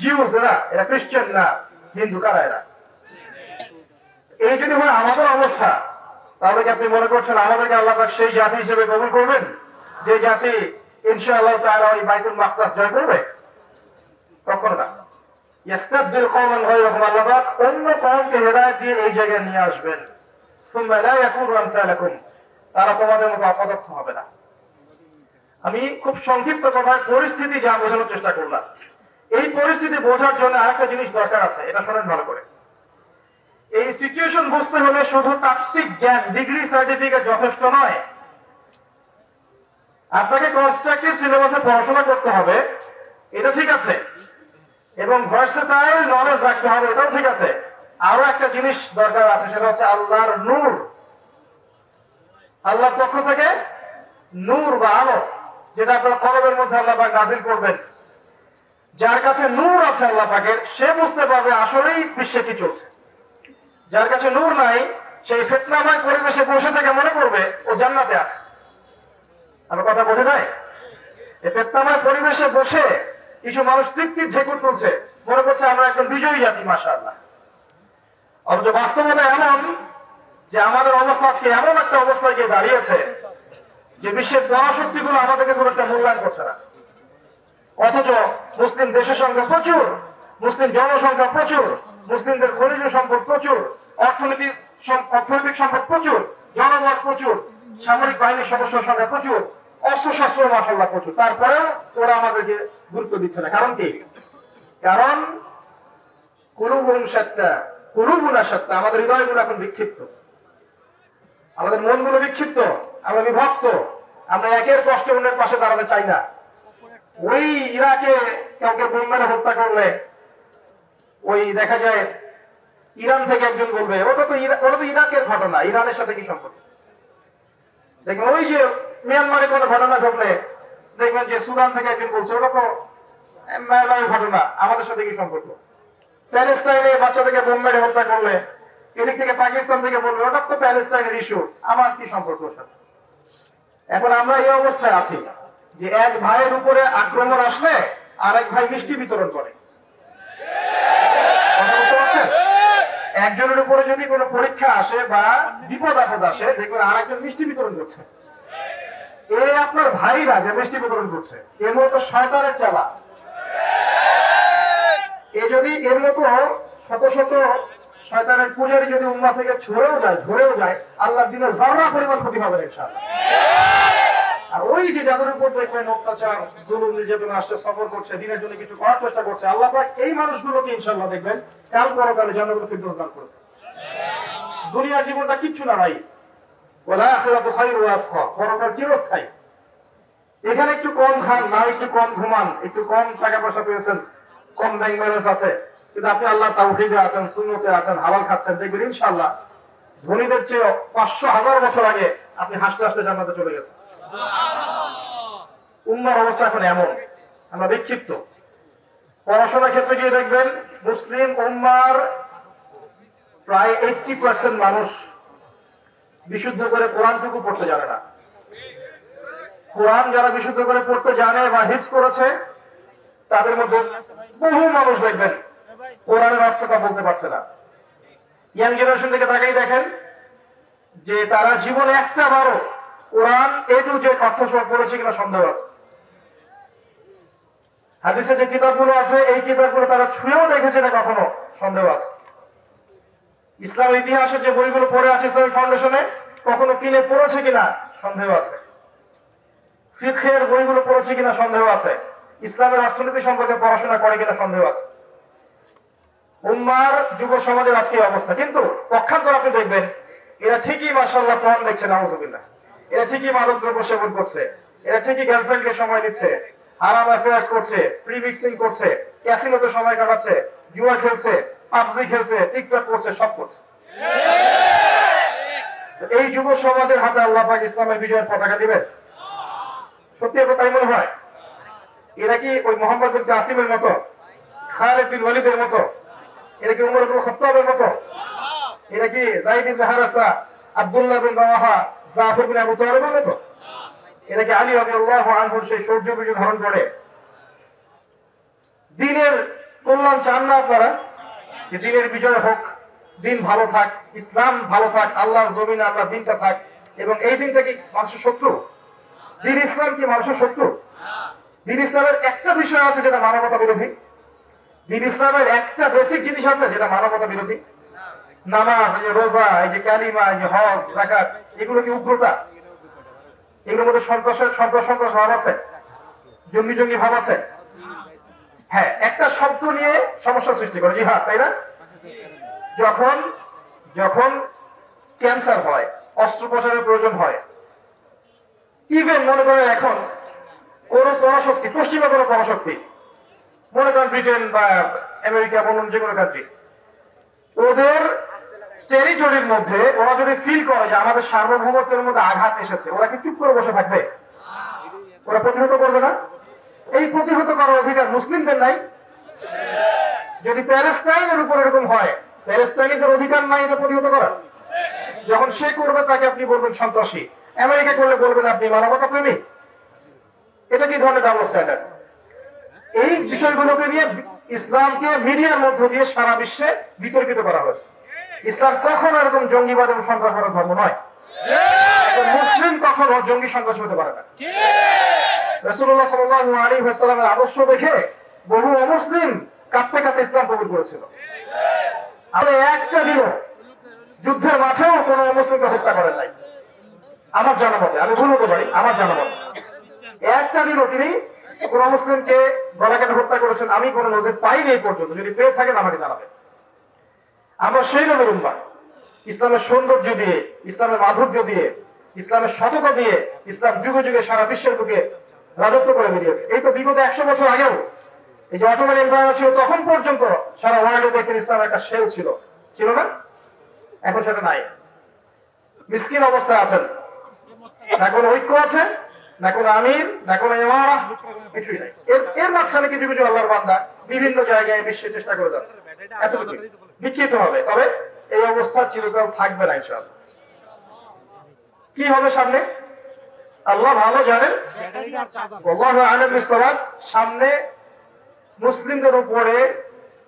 জিউস এরা খ্রিস্টান না হিন্দু, কারা এরা? এই যদি হয় আমাদের অবস্থা, তাহলে কি আপনি মনে করছেন আমাদেরকে আল্লাহ পাক সেই জাতি হিসেবে কবুল করবেন যে জাতি ইনশাআল্লাহ তাআলা ওই বাইতুল মাকদাস জয় করবে? কখনো না। ইস্তাবদিল কওমান গায়রাকুম, আল্লাহ পাক অন্য কওমকে হেদায়েত দিয়ে এই জায়গায় নিয়ে আসবেন। সুম্মা লা ইয়াকুনু আমসালাকুম, তারা তোমাদের মতো অপদস্থ হবে না। আমি খুব সংক্ষিপ্ত কথায় পরিস্থিতি যা বোঝানোর চেষ্টা করলাম। এই পরিস্থিতি বোঝার জন্য আরেকটা জিনিস দরকার আছে, এটা শোনেন ভালো করে। এই সিচুয়েশন বুঝতে হলে শুধু তাত্ত্বিক জ্ঞান, ডিগ্রি, সার্টিফিকেট যথেষ্ট নয়। আপনাকে কনস্ট্রাকটিভ সিলেবাসে পড়াশোনা করতে হবে, এটা ঠিক আছে, এবং ভার্সেটাইল নলেজ রাখতে হবে, এটাও ঠিক আছে। আরো একটা জিনিস দরকার আছে, সেটা হচ্ছে আল্লাহর নূর, আল্লাহর পক্ষ থেকে নূর বা আলো, যেটা আপনার কলবের মধ্যে আল্লাহ পাক নাজিল করবেন। যার কাছে নূর আছে আল্লাহ পাকের, সে বুঝতে পারবে আসলেই বিশ্বে কি চলছে। যার কাছে নূর নাই, সেই ফিতনাময় পরিবেশে বসে থেকে মনে করবে ও জান্নাতে আছে। আমার কথা বোঝা যায়? এই ফিতনাময় পরিবেশে বসে কিছু মানুষ তৃপ্তির ঝেকুর তুলছে, মনে করছে আমরা একজন বিজয়ী জাতি, মাশাআল্লাহ। অথচ বাস্তবতা এমন যে আমাদের অবস্থা আজকে এমন একটা অবস্থায় গিয়ে দাঁড়িয়েছে যে বিশ্বের পরাশক্তিগুলো আমাদেরকে খুব একটা মূল্যায়ন করছে না। অথচ মুসলিম দেশের সংখ্যা প্রচুর, মুসলিম জনসংখ্যা প্রচুর, মুসলিমদের খনিজ সম্পদ প্রচুর, অর্থনৈতিক সম্পদ প্রচুর, জনবল প্রচুর, সামরিক বাহিনীর সদস্যের সংখ্যা প্রচুর, অস্ত্রশস্ত্র মাশাআল্লাহ প্রচুর। তারপরেও ওরা আমাদেরকে গুরুত্ব দিচ্ছে না। কারণ কি? কারণ কুলুবুহুম শাত্তা, কুলুবুনা শাত্তা, আমাদের হৃদয়গুলো এখন বিক্ষিপ্ত, আমাদের মনগুলো বিক্ষিপ্ত, আমরা বিভক্ত, আমরা একের কষ্টে অন্যের পাশে দাঁড়াতে চাই না। ওই ইরাকে কাউকে বোম মেরে হত্যা করলে ওই দেখা যায় ইরান থেকে একজন বলবে ওটা তো ইরাকের ঘটনা, ইরানের সাথে কি সম্পর্ক? দেখবেন ওই যে মিয়ানমারে কোনো ঘটনা ঘটলে দেখবেন যে সুদান থেকে একজন বলছে ওটা তো মিয়ানমারের ঘটনা, আমাদের সাথে কি সম্পর্ক? প্যালেস্টাইনে বাচ্চাদেরকে বোম মেরে হত্যা করলে এদিক থেকে পাকিস্তান থেকে বলবে ওটা তো প্যালেস্টাইনের ইস্যু, আমার কি সম্পর্ক ওর সাথে? এখন আমরা এই অবস্থায় আছি যে এক ভাইয়ের উপরে আক্রমণ আসলে আর এক ভাই মিষ্টি বিতরণ করে। একজনের উপরে যদি কোনো পরীক্ষা আসে বা বিপদ আপদ আসে, দেখবেন আর একজন মিষ্টি বিতরণ করছে। এ আপনার ভাইরা যে মিষ্টি বিতরণ করছে, এর মতো শয়তানের চালা। এ যদি এর মতো শত শত শয়তানের পূজারি যদি উম্মাহ থেকে ঝরেও যায়, আল্লাহর দিনের যারা পরিমাণ ক্ষতি হবে ইনশাআল্লাহ। আর ওই যে যাদের উপর দেখবেন অত্যাচার, জুলুম, নির্যাতন আসছে, সফর করছে, দিনের জন্য কিছু করার চেষ্টা করছে, আল্লাহ পাক এই মানুষগুলোকে ইনশাআল্লাহ দেখবেন কাল পরকালে জান্নাতুল ফিরদৌস দান করেছে। দুনিয়ার জীবনটা কিচ্ছু না ভাই, ওয়াল আখিরাতু খায়রু ওয়া আবকা, পরকাল চিরস্থায়ী। এখানে একটু কম খান, না একটু কম ঘুমান, একটু কম টাকা পয়সা পেয়েছেন, কম ব্যাংক ব্যালেন্স আছে, কিন্তু আপনি আল্লাহর তাওহীদে আছেন, সুন্নতে আছেন, হালাল খাচ্ছেন, দেখবেন ইনশাআল্লাহ ধনীদের চেয়ে 500,000 বছর আগে আপনি হাসতে হাসতে জান্নাতে চলে গেছেন। উম্মার অবস্থা এখন এমন, আমরা বিক্ষিপ্ত। পড়াশোনার ক্ষেত্রে গিয়ে দেখবেন মুসলিম উম্মার প্রায় 80% মানুষ বিশুদ্ধ করে কোরআনটুকু পড়তে জানে না। কোরআন যারা বিশুদ্ধ করে পড়তে জানে বা হিফজ করেছে, তাদের মধ্যে বহু মানুষ দেখবেন কোরআনের অর্থটা বলতে পারছে না। ইয়াং জেনারেশন থেকে তাকাই দেখেন যে তারা জীবনে একটা বারও কোরআন এ টু জেড অর্থ সহ পড়েছে কিনা সন্দেহ আছে। হাদিসে যে কিতাবগুলো আছে এই কিতাবগুলো তারা ছুঁয়েও দেখেছে না কখনো, সন্দেহ আছে। ইসলামের ইতিহাসের যে বইগুলো পড়ে আছে ইসলামিক ফাউন্ডেশনে, কখনো কিনে পড়েছে কিনা সন্দেহ আছে। ফিকহের বইগুলো পড়েছে কিনা সন্দেহ আছে। ইসলামের অর্থনীতি সম্পর্কে পড়াশোনা করে কিনা সন্দেহ আছে। উম্মার যুব সমাজের আজকে অবস্থা। কিন্তু পক্ষান্তর আপনি দেখবেন এরা ঠিকই মাশাআল্লাহ পর্ন দেখছে, নাউযুবিল্লাহ, এরা ঠিকই মাদক দ্রব্য সেবন করছে, এরা ঠিকই গার্লফ্রেন্ডকে সময় দিচ্ছে, হারাম অ্যাফেয়ার্স করছে, ফ্রি মিক্সিং করছে, ক্যাসিনোতে সময় কাটাচ্ছে, জুয়া খেলছে, পাবজি খেলছে, টিকটক করছে, সব করছে। এই যুব সমাজের হাতে আল্লাহ পাক ইসলামের বিজয়ের পতাকা দিবেন? সত্যি এটা তাই মনে হয়? এরা কি ওই মোহাম্মদ বিন কাসিমের মতো, খালিদ বিন ওয়ালিদের মতো, এরা কি উমর ইবনে খাত্তাবের মতো, এরা কি যায়েদ ইবনে হারেসা, আব্দুল্লাহ বিন রাওয়াহা, জাফর বিন আবু তালিবের মতো, এরা কি আলী রাদিয়াল্লাহু আনহুর সেই সৌর্য বিজয় ধারণ করে? দিনের কল্যাণ চান না আপনারা? যে দিনের বিজয় হোক, দিন ভালো থাক, ইসলাম ভালো থাক, আল্লাহর জমিনে আল্লাহর দিনটা থাক। এবং এই দিনটা কি মানুষের শত্রু? দিন ইসলাম কি মানুষের শত্রু? দিন ইসলামের একটা বিষয় আছে যেটা মানবতা বিরোধী। দিন ইসলামের একটা বেসিক জিনিস আছে যেটা মানবতা বিরোধী। নামাজ, এই যে রোজা, এই যে কালিমা, এই যে হজ, যাকাত, এগুলো কি উগ্রতা? এগুলোর মধ্যে সন্ত্রাস ভাব আছে, জঙ্গি ভাব আছে। হ্যাঁ, একটা শব্দ নিয়ে সমস্যা সৃষ্টি করে জিহাদ, তাই না? যখন ক্যান্সার হয়, অস্ত্রোপচারের প্রয়োজন হয়, ইভেন মনে করেন এখন কোন পরাশক্তি, পশ্চিমা কোন পরাশক্তি, মনে করেন ব্রিটেন বা আমেরিকা বলুন, যে কোনো কান্ট্রি, ওদের টেরিটরির মধ্যে ওরা যদি ফিল করে যে আমাদের সার্বভৌমত্বের মধ্যে আঘাত এসেছে, ওরা কি চুপ করে বসে থাকবে? ওরা প্রতিহত করবে না? এই প্রতিহত করার অধিকার মুসলিমদের নাই? যদি প্যালেস্টাইনের উপর এরকম হয়, প্যালেস্টাইনিদের অধিকার নাই এটা প্রতিহত করার? যখন সে করবে তাকে আপনি বলবেন সন্ত্রাসী, আমেরিকা করলে বলবেন আপনি মানবতা প্রেমী। এটা কি ধরনের ডাবল স্ট্যান্ডার্ড? এই বিষয়গুলোকে নিয়ে ইসলামকে মিডিয়ার মধ্য দিয়ে সারা বিশ্বে বিতর্কিত করা হয়েছে। ইসলাম কখনো এরকম জঙ্গিবাদ এবং সন্ত্রাসবাদের ধর্ম নয়। মুসলিম কখনো জঙ্গি সন্ত্রাস হতে পারে না। রাসূলুল্লাহ সাল্লাল্লাহু আলাইহি ওয়াসাল্লামের আদর্শ দেখে বহু অমুসলিম কাঁপতে কাঁপতে ইসলাম কবুল করেছিল। আপনি একটা দিনও যুদ্ধের মাঝেও কোনো অমুসলিমকে হত্যা করেন নাই আমার জানা মতে, আমি ভুল হতে পারি, আমার জানা মতে একটা দিনও তিনি কোন মুসলিমকে গলা কেটে হত্যা করেছেন আমি কোন নজির পাইনি এই পর্যন্ত। যদি পেয়ে থাকেন আমাকে জানাবেন। আমরা সেই নবীর উম্মাহ, ইসলামের সৌন্দর্য দিয়ে, ইসলামের মাধুর্য দিয়ে, ইসলামের সততা দিয়ে ইসলাম যুগে যুগে সারা বিশ্বের বুকে রাজত্ব করে বেরিয়েছে। এই তো বিগত 100 বছর আগেও এই যে অটোমান এম্পায়ার ছিল, তখন পর্যন্ত সারা ওয়ার্ল্ডে দেখেন ইসলাম একটা শেল ছিল না? এখন সেটা নাই। মিসকিন অবস্থায় আছেন, না কোনো ঐক্য আছে, না কোনো আমির, না কোনো ইমারা, কিছুই নাই। এর মাঝখানে কিছু কিছু আল্লাহর বান্দা বিভিন্ন জায়গায় বিশ্বে চেষ্টা করে যাচ্ছে। এতটুকু বিক্ষিপ্ত হবে, তবে এই অবস্থা চিরকাল থাকবে না ইনশাআল্লাহ। কি হবে সামনে আল্লাহ ভালো জানেন। আল্লাহু আ'লাম বিস-সাওয়াব। সামনে মুসলিমদের উপরে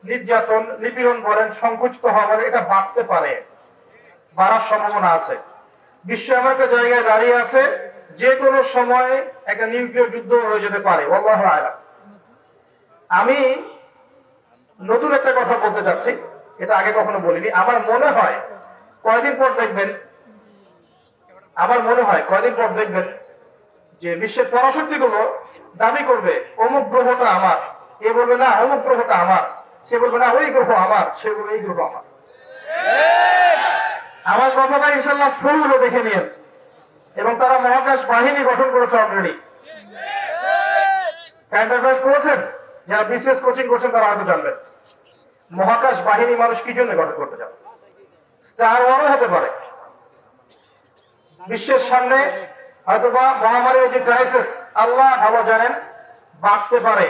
নির্যাতন, নিপীড়ন বলেন, সংকুচিত হওয়া, এটা বাড়তে পারে, বাড়ার সম্ভাবনা আছে। বিশ্ব এমন একটা জায়গায় দাঁড়িয়ে আছে যে কোনো সময় একটা নিউক্লিয়ার যুদ্ধ হয়ে যেতে পারে। আল্লাহু আ'লাম। আমি নতুন একটা কথা বলতে চাচ্ছি, এটা আগে কখনো বলিনি। আমার মনে হয় কয়েকদিন পর দেখবেন যে বিশ্বের পরাশক্তিগুলো দাবি করবে অমুক গ্রহটা আমার, এ বলবে না অমুক গ্রহটা আমার, সে বলবে না ওই গ্রহ আমার, সে বলবে এই গ্রহ আমার। আমার কথাটা ইনশাল্লাহ ফুল দেখে নিন। এবং তারা মহাকাশ বাহিনী গঠন করেছে অলরেডি। কারেন্ট অ্যাফেয়ার্স করেছেন, যারা বিসিএস কোচিং করছেন তারা হয়তো জানবেন মহাকাশ বাহিনী মানুষ কি জন্য গঠন করতে চান। স্টার ওয়ারও হতে পারে। বিশ্বের সামনে হয়তোবা মহামারীর যে ক্রাইসিস আল্লাহ ভালো জানেন বাড়তে পারে,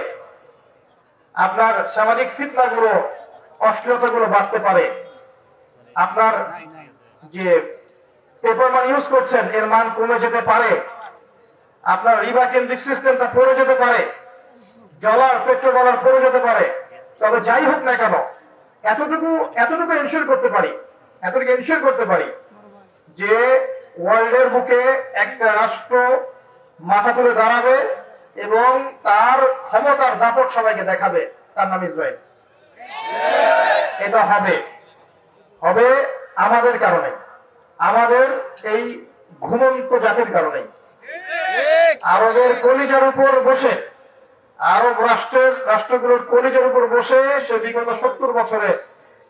আপনার সামাজিক ফিতনাগুলো অশ্লীলতাগুলো বাড়তে পারে, আপনার যে পেপার মান ইউজ করছেন এর মান কমে যেতে পারে, আপনার রিবা কেন্দ্রিক সিস্টেমটা পড়ে যেতে পারে, ডলার পেট্রো ডলার পড়ে যেতে পারে। তবে যাই হোক না কেন এতটুকু এনশিওর করতে পারি যে ওয়ার্ল্ডের বুকে একটা রাষ্ট্র মাথা তুলে দাঁড়াবে এবং তার ক্ষমতার দাপট সবাইকে দেখাবে, তার নাম ইসরায়েল। এটা হবে আমাদের কারণে, আমাদের এই ঘুমন্ত জাতির কারণে। আরবের কলিজার উপর বসে, আরব রাষ্ট্রগুলোর কলিজার উপর বসে সে বিগত 70 বছরে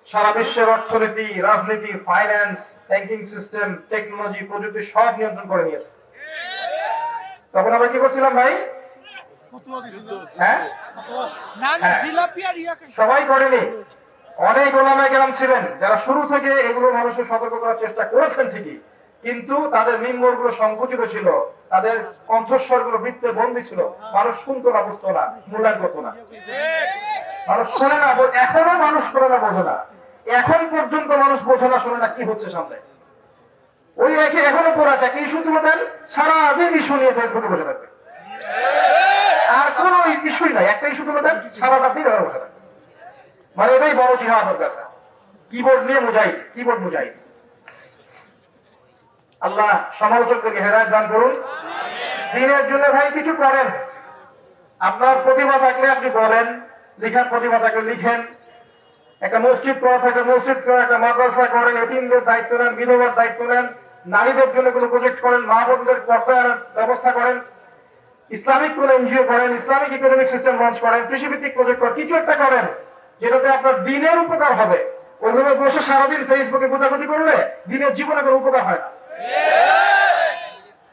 সারা বিশ্বের অর্থনীতি, রাজনীতি, ফাইন্যান্স, ব্যাংকিং সিস্টেম, টেকনোলজি, প্রযুক্তি সব নিয়ন্ত্রণ করে নিয়েছে। তখন আমরা কি করছিলাম ভাই? হ্যাঁ, সবাই করেনি। অনেক ওলামায়ে কেরাম ছিলেন যারা শুরু থেকে এগুলো মানুষকে সতর্ক করার চেষ্টা করেছেন ঠিকই, কিন্তু তাদের মিম্বরগুলো সংকুচিত ছিল, তাদের কণ্ঠস্বরগুলো বৃত্তে বন্দী ছিল। মানুষ শুনতো না, বুঝতো না, মূল্যায়ন করতো না। মানুষ শোনে না, এখনো মানুষ শোনে না, বোঝে না। এখন পর্যন্ত মানুষ বোঝে না, শোনে না কি হচ্ছে সামনে। ওই একে এখনো পড়া আছে, কি ইস্যু তুলে দেন, সারাদিন ইস্যু নিয়ে ফেসবুকে বসে থাকবে। আর কোন ইস্যুই নাই, একটা ইস্যু তুলে দেন সারাটা দিন বসে থাকবে। মানে এটাই বড় জিহাদ ওর কাছে। কিবোর্ড নিয়ে কিবোর্ড মুজাহিদ। আল্লাহ সমালোচকদেরকে হেদায়েত দান করুন। দিনের জন্য ভাই কিছু করেন। আপনার প্রতিভা থাকলে আপনি বলেন, লেখার প্রতিভা থাকলে লিখেন, একটা মসজিদ করা থাকলে মসজিদ করেন, একটা মাদ্রাসা করেন, এতিমদের দায়িত্ব নেন, বিধবার দায়িত্ব নেন, নারীদের জন্য কোনো প্রজেক্ট করেন, মা বোনদের পর্দার ব্যবস্থা করেন, ইসলামিক কোন এনজিও করেন, ইসলামিক ইকোনমিক সিস্টেম লঞ্চ করেন, কৃষিভিত্তিক প্রজেক্ট করেন, কিছু একটা করেন যেটাতে আপনার দিনের উপকার হবে। ওইভাবে বসে সারাদিন ফেসবুকে গুতাগুতি করলে দিনের জীবনে কোনো উপকার হয় না।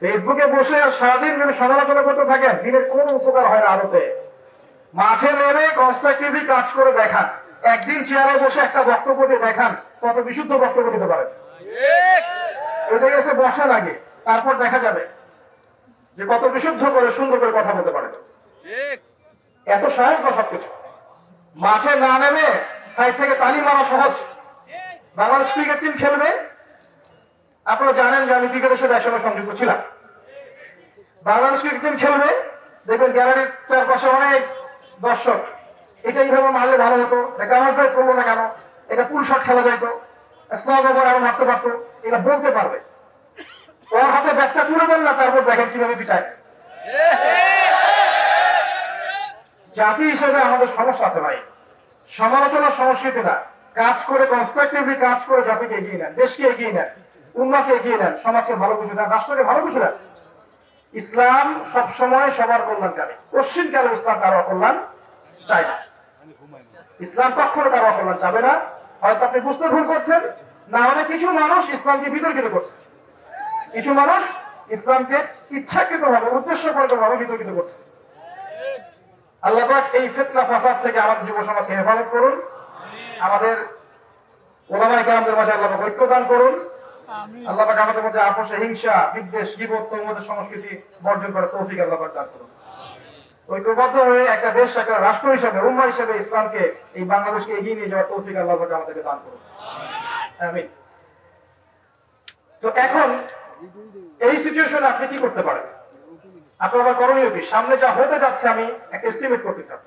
ফেসবুকে বসে সারাদিন যদি সমালোচনা করতে থাকেন দিনের কোনো উপকার হয় না। আলোতে মাঠে নেমে কনস্ট্রাকটিভলি কাজ করে দেখান, একদিন চেয়ারে বসে একটা বক্তব্য দিয়ে দেখান কত বিশুদ্ধ বক্তব্য দিতে পারেন। ওই জায়গায় এসে বসেন আগে, তারপর দেখা যাবে যে কত বিশুদ্ধ করে সুন্দর করে কথা বলতে পারেন। এত সহজ না সবকিছু। মাঠে না নেমে সাইড থেকে তালি মারা সহজ। বাংলাদেশ ক্রিকেট টিম খেলবে, আপনারা জানেন যে আমি ক্রিকেটের সাথে একসঙ্গে সংযুক্ত ছিলাম। বাংলাদেশ ক্রিকেট টিম খেলবে, দেখবেন গ্যালারির চারপাশে অনেক দর্শক। এটা এইভাবে মারলে ভালো হতো, এটা কামার ড্রাইভ করলো না কেন, এটা পুল শট খেলা যাইতো, স্লগ ওভার আরো মারতে পারতো, এটা বলতে পারবে। ওর হাতে ব্যাটটা তুলে দেন না, তারপর দেখেন কিভাবে পিটায়। জাতি হিসেবে আমাদের সমস্যা আছে ভাই। সমালোচনার সংস্কৃতি না, কাজ করে কনস্ট্রাকটিভলি কাজ করে জাতিকে এগিয়ে নেন, দেশকে এগিয়ে নেন, উন্নতি এগিয়ে নেন, সমাজকে ভালো কিছু দেন, রাষ্ট্রকে ভালো কিছু দেন। ইসলাম সবসময় সবার কল্যাণকারী। পশ্চিমকালে ইসলাম কারো কল্যাণ চায় না। ইসলাম কখনো কারো কল্যাণ চাবে না। হয়তো আপনি বুঝতে ভুল করছেন, না হলে কিছু মানুষ ইসলামকে বিতর্কিত করছে, কিছু মানুষ ইসলামকে ইচ্ছাকৃতভাবে উদ্দেশ্যপরিতভাবে বিতর্কিত করছে। আল্লাহ পাক এই ফিতনা ফাসাদ থেকে আমাদের যুব সমাজকে হেফাজত করুন। আমাদের ওলামায়ে কেরামদের মাঝে আল্লাহ পাক ঐক্য দান করুন। আল্লাহ পাক আমাদের মধ্যে আপোষে হিংসা, বিদ্বেষ, গীবত, তহমতের সংস্কৃতি বর্জন করার তৌফিক আল্লাহ পাক দান করুন। ঐক্যবদ্ধ হয়ে একটা দেশ, একটা রাষ্ট্র হিসেবে, উম্মাহ হিসেবে ইসলামকে, এই বাংলাদেশকে এগিয়ে নিয়ে যাওয়ার তৌফিক আল্লাহ পাক আমাদেরকে দান করুন। আমিন। তো এখন এই সিচুয়েশনে আপনি কি করতে পারেন? আপনার করণীয় কি? সামনে যা হতে যাচ্ছে আমি একটা এস্টিমেট করতে চাই।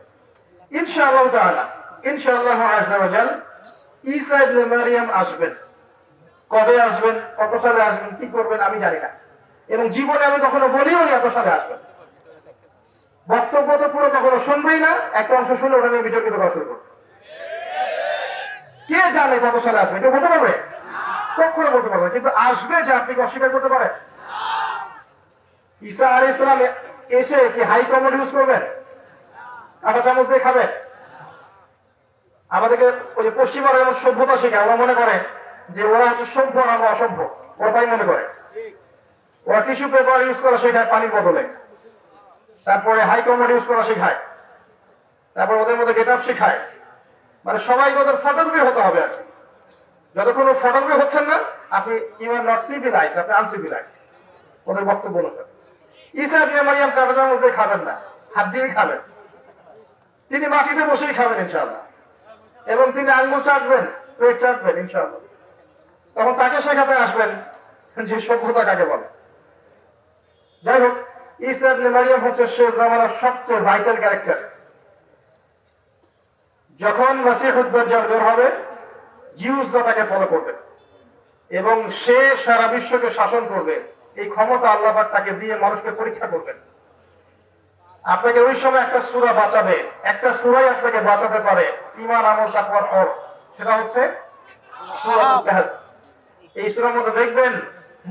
ইনশাআল্লাহ তাআলা, ইনশাআল্লাহ আযজা ওয়া জাল, ঈসা ইবনে মারইয়াম আসবেন। কবে আসবেন, কত সালে আসবেন, কি করবেন আমি জানি না, এবং জীবনে আমি কখনো বলিও নি এত সালে আসবেন। বক্তব্য তো পুরো কখনো শুনবেই না, একটা অংশ শুনে ওটা নিয়ে বিতর্কিত করা শুরু করবে। কে জানে কত সালে আসবে? এটা বলতে পারবে? কখনো বলতে পারবে, কিন্তু আসবে যে আপনি কি অস্বীকার করতে পারেন? ঈসা আলাইহিস সালাম এসে কি হাই কমোড ইউজ করবেন? কাঁটা চামচ দিয়ে খাবেন? আমাদেরকে ওই যে পশ্চিমারা যেমন সভ্যতা শেখায়, ওরা মনে করে যে ওরা হচ্ছে সভ্য আর আমরা অসভ্য, ওরা তাই মনে করে। ওরা টিস্যু পেপার ইউজ করা শেখায় পানির বদলে, তারপরে হাই কমান্ড ইউজ করা শেখায়, তারপর ওদের মধ্যে গেট আপ শেখায়। মানে সবাই ওদের ফটোগ্রাফি হতে হবে আর কি। যতক্ষণ ফটোগ্রাফি হচ্ছেন না আপনি ইউ আর নট সিভিলাইজড, আপনি আনসিভিলাইজড ওদের বক্তব্য অনুসারে। ঈসা ইবনে মারইয়াম কাঁটা চামচ দিয়ে খাবেন না, হাত দিয়ে খাবেন। তিনি মাটিতে বসেই খাবেন ইনশাআল্লাহ, এবং তিনি আঙ্গুল চাটবেন, পেট চাটবেন ইনশাআল্লাহ। তখন তাকে শেখাতে আসবেন যে সভ্যতা কাকে বলে। যাই হোক, ঈসা ইবনে মারইয়াম হচ্ছে সে জামানার সবচেয়ে ভাইটাল ক্যারেক্টার। যখন মাসিহুদ দাজ্জাল বের হবে, জিউসরা তাকে ফলো করবে এবং সে সারা বিশ্বকে শাসন করবে। এই ক্ষমতা আল্লাহ পাক তাকে দিয়ে মানুষকে পরীক্ষা করবেন। আপনাকে ওই সময় একটা সূরা বাঁচাবে, একটা সূরাই আপনাকে বাঁচাতে পারে ঈমান আমল তাকওয়ার পর, সেটা হচ্ছে সূরাতুল কাহফ। এই সূরার মধ্যে দেখবেন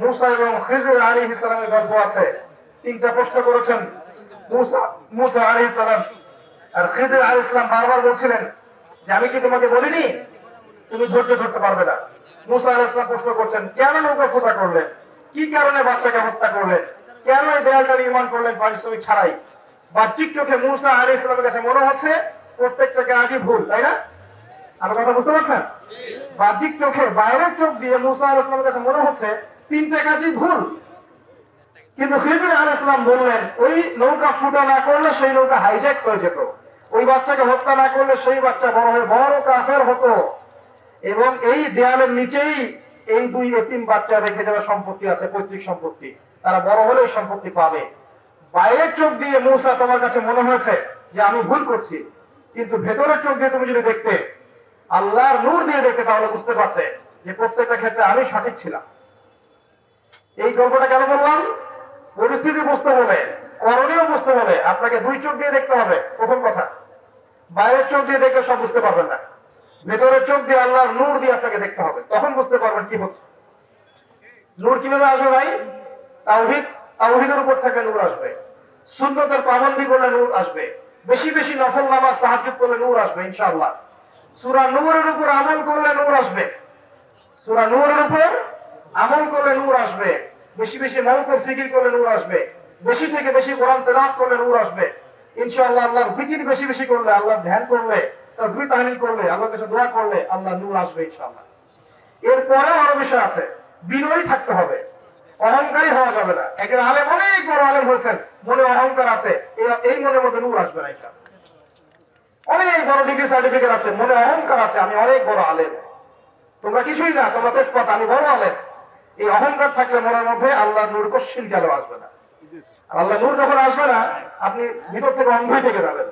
মূসা এবং খিজির আলাইহিস সালামের গল্প আছে। তিনটা প্রশ্ন করেছেন মূসা আলাইহিস সালাম, আর খিজির আলাইহিস সালাম বারবার বলছিলেন যে আমি কি তোমাকে বলিনি তুমি ধৈর্য ধরতে পারবে না। মূসা আলাইহিস সালাম প্রশ্ন করছেন, কেন নৌকা ফুটা করলেন, কি কারণে বাচ্চাকে হত্যা করলেন, কেন এই দেয়ালটা নির্মাণ করলেন পারিশ্রমিক ছাড়াই। বাহ্যিক চোখে মূসা আলাইহিস সালামের কাছে মনে হচ্ছে প্রত্যেকটা কাজই ভুল, তাই না? আমার কথা বুঝতে পারছেন? বাহ্যিক চোখে, বাইরের চোখ দিয়ে মূসা আলাইহিস সালামের কাছে মনে হচ্ছে তিনটা কাজই ভুল। কিন্তু খিজির আলাইহিস সালাম বললেন ওই নৌকা ফুটা না করলে সেই নৌকা হাইজ্যাক হয়ে যেত, ওই বাচ্চাকে হত্যা না করলে সেই বাচ্চা বড় হয়ে বড় কাফের হতো, এবং এই দেয়ালের নিচেই এই দুই এতিম বাচ্চা রেখে যাওয়া সম্পত্তি আছে, পৈতৃক সম্পত্তি, তারা বড় হলে এই সম্পত্তি পাবে। বাইরের চোখ দিয়ে মূসা তোমার কাছে মনে হয়েছে যে আমি ভুল করছি, কিন্তু ভেতরের চোখ দিয়ে তুমি যদি দেখতে, আল্লাহর নূর দিয়ে দেখতে, তাহলে বুঝতে পারতে যে প্রত্যেকটা ক্ষেত্রে আমি সঠিক ছিলাম। এই গল্পটা কেন বললাম? পরিস্থিতি বুঝতে হলে, করণীয় বুঝতে হলে আপনাকে দুই চোখ দিয়ে দেখতে হবে। প্রথম কথা, বাইরের চোখ দিয়ে দেখে সব বুঝতে পারবেন না, ভেতরের চোখ দিয়ে আল্লাহর নূর দিয়ে আপনাকে দেখতে হবে, তখন বুঝতে পারবেন কি হচ্ছে। নূর কিভাবে আসবে ভাই? তাওহীদের উপর থেকে নূর আসবে, সুন্নতের পাবন্দি করলে নূর আসবে, বেশি বেশি নফল নামাজ তাহাজ্জুদ করলে নূর আসবে ইনশাআল্লাহ। সূরা নূরের উপর আমল করলে নূর আসবে, সূরা নূরের উপর আমল করলে নূর আসবে, বেশি বেশি মাওকুফ ফিকির করলে নূর আসবে, বেশি থেকে বেশি কোরআন তেলাওয়াত করলে নূর আসবে ইনশাআল্লাহ। আল্লাহর জিকির বেশি বেশি করলে, আল্লাহর ধ্যান করলে, তাসবিহ তাহলিল করলে, আল্লাহর কাছে দোয়া করলে আল্লাহ নূর আসবে ইনশাআল্লাহ। এরপরে আরো বিষয় আছে, বিনয়ী থাকতে হবে, অহংকারী হওয়া যাবে না। একজন আলেম অনেক বড় আলেম হয়েছেন, মনে অহংকার আছে, এই মনের মধ্যে নূর আসবে না ইনশাআল্লাহ। অনেক বড় ডিগ্রি সার্টিফিকেট আছে, মনে অহংকার আছে আমি অনেক বড় আলেম, তোমরা কিছুই না, তোমরা তেজপাত, আমি বড় আলেম। এই অহংকার থাকলে মনের মধ্যে আল্লাহর নূর কশিন গেল আসবে না। আল্লাহ নূর যখন আসবে না, আপনি ভিতর থেকে অন্ধ থেকে যাবেন।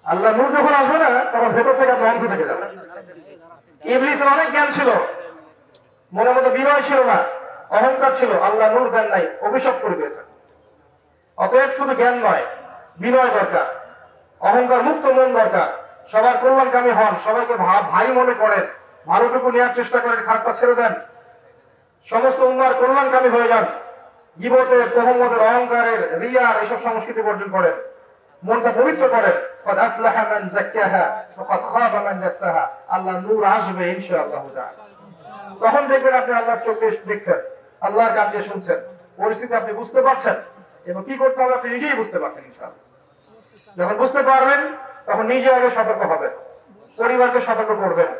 আল্লাহ নূর যখন আসবে না, তখন ভেতর থেকে আপনি অন্ধ থেকে যাবেন। ইবলিসের অনেক জ্ঞান ছিল, মনের মধ্যে বিনয় ছিল না, অহংকার ছিল, আল্লাহ নূর দেন নাই, অভিশাপ করে দিয়েছেন। অতএব শুধু জ্ঞান নয়, বিনয় দরকার, অহংকার মুক্ত মন দরকার, সবার কল্যাণকামী হন, সবাইকে ভাই মনে করেন, ভালোটুকু নেওয়ার চেষ্টা করেন, খারাপটা ছেড়ে দেন, সমস্ত উম্মার কল্যাণকামী হয়ে যান। গীবতের, তোহমতের, অহংকারের, রিয়ার এইসব সংস্কৃতি বর্জন করেন, মনটা পবিত্র করেন। قد أفلح من زكاها وقد خاب من دساها। আল্লাহ নূর আসবে ইনশাআল্লাহ তাআলা। তখন দেখবেন আপনি আল্লাহর চোখে দেখছেন, আল্লাহর কান দিয়ে শুনছেন, পরিস্থিতি আপনি বুঝতে পারছেন, এবং কি করতে হবে আপনি নিজেই বুঝতে পারছেন ইনশাআল্লাহ। যখন বুঝতে পারবেন তখন নিজে আগে সতর্ক হবেন, পরিবারকে সতর্ক করবেন,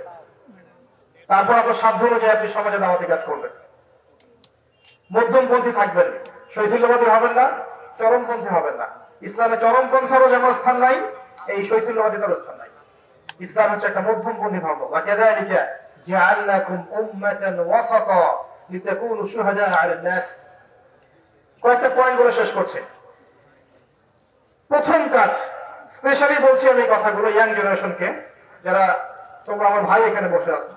তারপর আপনার সাধ্য অনুযায়ী আপনি সমাজে দাওয়াতি কাজ করবেন। মধ্যমপন্থী থাকবেন, শৈথিল্যবাদী হবেন না, চরমপন্থী হবেন না। ইসলামে চরমপন্থারও যেমন স্থান নাই, এই শৈথিল্যবাদীতারও স্থান নাই। ইসলাম হচ্ছে একটা মধ্যমপন্থী ধর্ম। ওয়াকাযালিকা জাআলনাকুম উম্মাতান ওয়াসাতা লিতাকুনু শুহাদা আলান নাস। কয়েকটা পয়েন্ট বলে শেষ করছি। প্রথম কাজ, স্পেশালি বলছি আমি কথাগুলো ইয়াং জেনারেশনকে, যারা তোমরা আমার ভাই এখানে বসে আছো,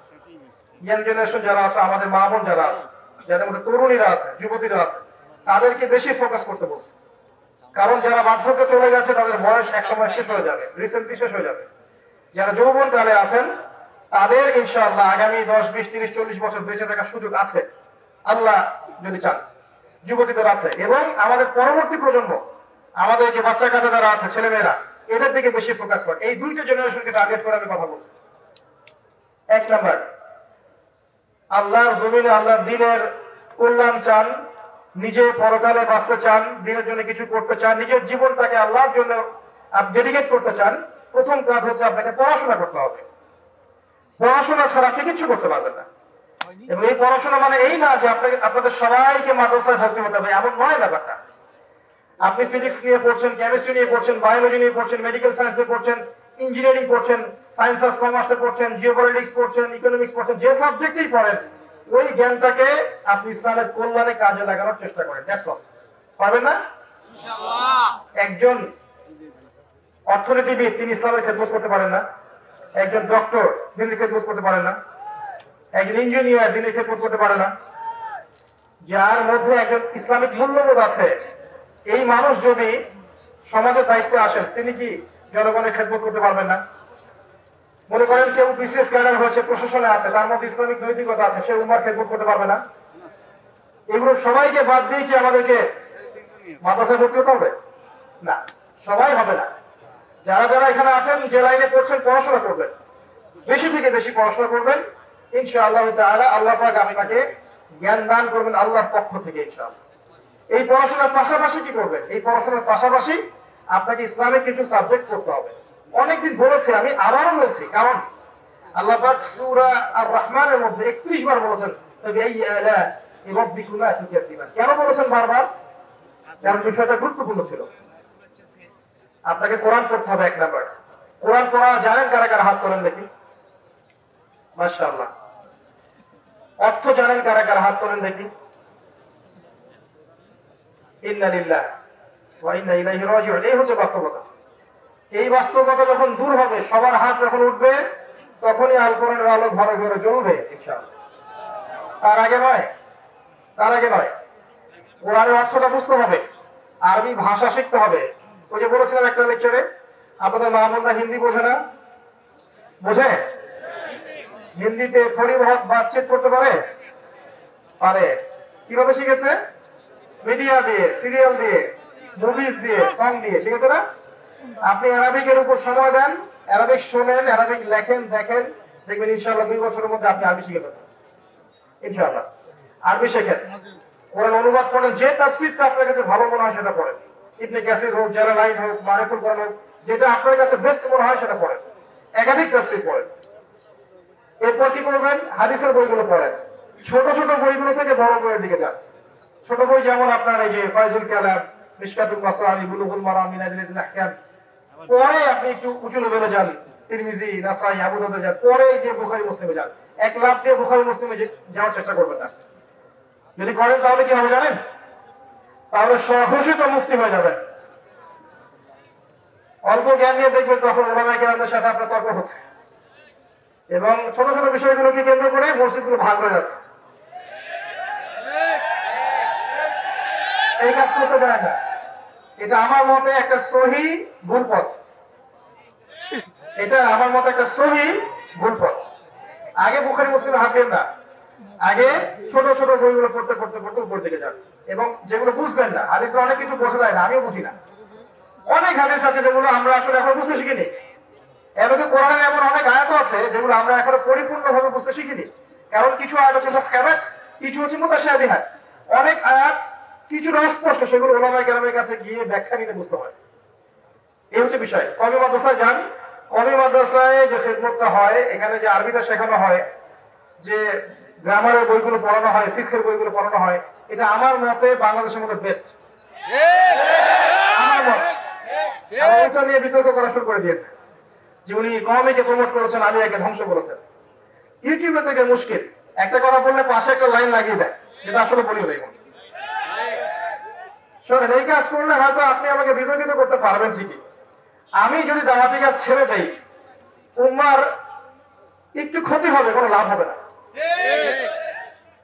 ইয়াং জেনারেশন যারা আছে, আমাদের মা বোন যারা আছে, যাদের মধ্যে তরুণীরা আছে, যুবতীরা আছে, তাদেরকে বেশি ফোকাস করতে বলছি। কারণ যারা বার্ধক্যে চলে গেছে তাদের বয়স একসময় শেষ হয়ে যাবে, রিসেন্টলি শেষ হয়ে যাবে। যারা যৌবন কালে আছেন তাদের ইনশাআল্লাহ আগামী 10, 20, 30, 40 বছর বেঁচে থাকার সুযোগ আছে, আল্লাহ যদি চান। যুবতীদের আছে, এবং আমাদের পরবর্তী প্রজন্ম, আমাদের যে বাচ্চা কাচ্চা যারা আছে, ছেলেমেয়েরা, এদের দিকে বেশি ফোকাস করে। এই দুইটা জেনারেশনকে টার্গেট করে আমি কথা বলছি। এক নাম্বার, আল্লাহর জমিনে আল্লাহর দ্বীনের কল্যাণ চান, নিজে পরকালে বাঁচতে চান, দ্বীনের জন্য কিছু করতে চান, নিজের জীবনটাকে আল্লাহর জন্য ডেডিকেট করতে চান, প্রথম কাজ হচ্ছে আপনাকে পড়াশোনা করতে হবে। পড়াশোনা ছাড়া আপনি কিছু করতে পারবেন না। এবং এই পড়াশোনা মানে এই না যে আপনাদের সবাইকে মাদ্রাসায় ভর্তি হতে হবে, এমন নয় ব্যাপারটা। আপনি ফিজিক্স নিয়ে পড়ছেন, কেমিস্ট্রি নিয়ে পড়ছেন, বায়োলজি নিয়ে পড়ছেন, মেডিকেল সায়েন্সে পড়ছেন, ইঞ্জিনিয়ারিং পড়ছেন, সায়েন্স আর কমার্সে পড়ছেন, জিওপলিটিক্স পড়ছেন, ইকোনমিক্স পড়ছেন, যে সাবজেক্টেই পড়েন ওই জ্ঞানটাকে আপনি ইসলামের কল্যাণে কাজে লাগানোর চেষ্টা করেন। That's all. পারবেন না? ইনশাআল্লাহ। একজন অর্থনীতিবিদ তিনি ইসলামের খেদমত করতে পারেন না, একজন ডক্টর দিনের খেদমত করতে পারেন না, একজন ইঞ্জিনিয়ার দিনের খেদমত করতে পারে না। যার মধ্যে একজন ইসলামিক মূল্যবোধ আছে এই মানুষ যদি সমাজের দায়িত্বে আসেন তিনি কি জনগণের খেদমত করতে পারবেন না? মনে করেন কেউ বিসিএস ক্যাডার হয়েছে, প্রশাসনে আছে, তার মধ্যে ইসলামিক নৈতিকতা আছে, সে উম্মার খেদমত করতে পারবে না? এগুলো সবাইকে বাদ দিয়ে কি আমাদেরকে মাদ্রাসায় ভর্তি হতে হবে? না, সবাই হবে না। যারা যারা এখানে আছেন, যে লাইনে পড়ছেন, পড়াশোনা করবেন, বেশি থেকে বেশি পড়াশোনা করবেন, ইনশাআল্লাহ তাআলা আল্লাহ পাক আপনাকে জ্ঞান দান করবেন আল্লাহর পক্ষ থেকে ইনশাআল্লাহ। এই পড়াশোনার পাশাপাশি কি করবেন? এই পড়াশোনার পাশাপাশি আপনাকে ইসলামিক কিছু সাবজেক্ট পড়তে হবে। অনেকদিন বলেছি, আমি আবারও বলছি, কারণ আল্লাহ পাক সূরা আর রহমানের মধ্যে 31 বার বলেছেন কেন বলেছেন বারবার? কারণ বিষয়টা গুরুত্বপূর্ণ ছিল। আপনাকে কোরআন পড়তে হবে। এক নাম্বার, কোরআন পড়া জানেন কারা কারা? হাত তোলেন দেখি। মাশাআল্লাহ। অর্থ জানেন কারা কারা? হাত তোলেন দেখি। ইন্না লিল্লাহি ওয়া ইন্না ইলাইহি রাজিউন। এই হচ্ছে বাস্তবতা। এই বাস্তবতা যখন দূর হবে, সবার হাত যখন উঠবে, তখনই আল কোরআনের আলো ঘরে ঘরে জ্বলবে ইনশাআল্লাহ। তার আগে নয়, তার আগে নয়। কোরআনের অর্থটা বুঝতে হবে, আরবি ভাষা শিখতে হবে। ওই যে বলেছিলাম একটা লেকচারে, আপনাদের মা বোনরা হিন্দি বোঝে না? বোঝে? হিন্দিতে থোড়ি বহুত বাতচিত করতে পারে? পারে। কিভাবে শিখেছে? মিডিয়া দিয়ে, সিরিয়াল দিয়ে, মুভিজ দিয়ে, সং দিয়ে শিখেছে না? আপনি আরবিকের উপর সময় দেন, আরবিক শোনেন, আরবিক লেখেন, দেখেন, দেখবেন ইনশাআল্লাহ 2 বছরের মধ্যে আপনি আরবি শিখে ফেলবেন ইনশাআল্লাহ। আরবি শেখেন, কোরআন অনুবাদ করেন, যে তাফসীরটা আপনার কাছে ভালো মনে হয় সেটা পড়েন। ইবনে কাসির হোক, জালালাইন হোক, মারিফুল কোরআন হোক, যেটা আপনার কাছে বেস্ট মনে হয় সেটা পড়েন। একাধিক তাফসীর পড়েন। এরপর কি করবেন? হাদিসের বইগুলো পড়েন। ছোট ছোট বইগুলো থেকে বড় বইয়ের দিকে যান। ছোট বই যেমন আপনার এই যে ফায়জুল কালাম, মিশকাতুল মাসানি, বুলুগুল মারাম, মিনাজুল আহকাম। পরে আপনি একটু উঁচু লেভেলে যান, তিরমিজি, নাসাই, আবু দাউদ যান। পরে এই যে বুখারী মুসলিমে যান। এক লাফ দিয়ে বুখারী মুসলিমে যাওয়ার চেষ্টা করবেন না। যদি করেন তাহলে কি হবে জানেন? তাহলে স্বঘোষিত মুফতি হয়ে যাবেন। অল্প জ্ঞান নিয়ে দেখবেন তখন ওলামায়ে কেরামদের সাথে আপনার তর্ক হচ্ছে, এবং ছোট ছোট বিষয়গুলোকে কেন্দ্র করে মসজিদগুলো ভাগ হয়ে যাচ্ছে। এই কাজ করতে পারেন না। এটা আমার মতে একটা সহি ভুল পথ। এটা আমার মতে একটা সহি ভুল পথ। আগে বুখারী মুসলিমে হাত দেন না, আগে ছোট ছোট বইগুলো পড়তে পড়তে পড়তে উপর দিকে যান। এবং যেগুলো বুঝবেন না, হাদিসে অনেক কিছু বোঝা যায় না, আমিও বুঝি না। অনেক হাদিস আছে যেগুলো আমরা আসলে এখন বুঝতে শিখিনি। এমনকি কোরআনের এমন অনেক আয়াত আছে যেগুলো আমরা এখনো পরিপূর্ণভাবে বুঝতে শিখিনি। কারণ কিছু আয়াত আছে মুহকামাত, কিছু হচ্ছে মুতাশাবিহাত। অনেক আয়াত কিছুটা অস্পষ্ট, সেগুলো ওলামায়ে কেরামের কাছে গিয়ে ব্যাখ্যা নিতে বুঝতে হয়। এই হচ্ছে বিষয়। কওমি মাদ্রাসায় যান, কওমি মাদ্রাসায় যে খেদমতটা হয়, এখানে যে আরবিটা শেখানো হয়, যে গ্রামারের বইগুলো পড়ানো হয়, ফিকহের বইগুলো পড়ানো হয়, এটা আমার মতে বাংলাদেশের মধ্যে বেস্ট। আমার মত। ওইটা নিয়ে বিতর্ক করা শুরু করে দিয়েছে যে উনি কওমিকে প্রমোট করেছেন, আলিয়াকে ধ্বংস করেছেন। ইউটিউবে থেকে মুশকিল, একটা কথা বললে পাশে একটা লাইন লাগিয়ে দেয়, যেটা আসলে বলি নাই। শোনেন, এই কাজ করলে হয়তো আপনি আমাকে বিতর্কিত করতে পারবেন ঠিকই। আমি যদি দাওয়াতি কাজ ছেড়ে দেই, উম্মার একটু ক্ষতি হবে, কোনো লাভ হবে না।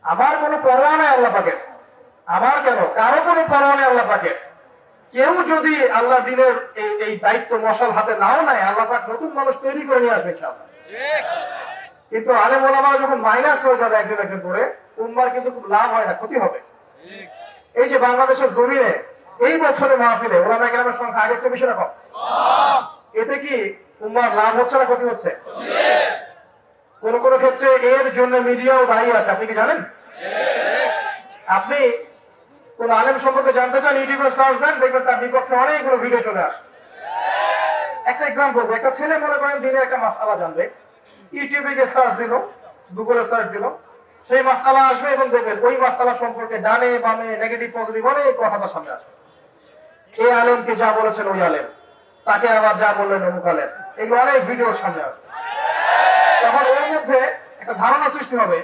আমার কোনো পরোয়া নাই আল্লাহ পাকের, আমার কেন কারো কোনো পরোয়া নেই আল্লাহ পাকের। কেউ যদি আল্লাহ দিনের এই দায়িত্ব মশাল হাতে নাও নেয়, আল্লাহ পাক নতুন মানুষ তৈরি করে নিয়ে আসবে ইনশাআল্লাহ। কিন্তু আলেম ওলামারা যখন মাইনাস হয়ে যাবে একজন একজন করে, উম্মার কিন্তু খুব লাভ হয় না, ক্ষতি হবে। এই যে বাংলাদেশের জমিনে এই বছরে মাহফিলে ওলামায়ে কেরামের সংখ্যা আগের চেয়ে বেশি না কম? এতে কি উম্মার লাভ হচ্ছে না ক্ষতি হচ্ছে? কোন কোন ক্ষেত্রে এর জন্য মিডিয়াও দায়ী আছে, আপনি কি জানেন? আপনি কোন আলেম সম্পর্কে জানতে চান, ইউটিউবে সার্চ দেন, দেখবেন তার বিপক্ষে অনেকগুলো ভিডিও চলে আসে। একটা এক্সাম্পল, একটা ছেলে মনে করেন দিনে একটা মাসআলা জানবে, ইউটিউবে গিয়ে সার্চ দিল, গুগলে সার্চ দিল, সেই মাসআলা আসবে এবং দেখবেন ওই মাসআলা সম্পর্কে ডানে বামে নেগেটিভ পজিটিভ অনেক কথা তার সামনে আসবে। এই আলেমকে যা বলেছেন ওই আলেম, তাকে আবার যা বললেন অমুক আলেম, এগুলো অনেক ভিডিওর সামনে আসবে। তখন ওর মধ্যে একটা ধারণা সৃষ্টি হবে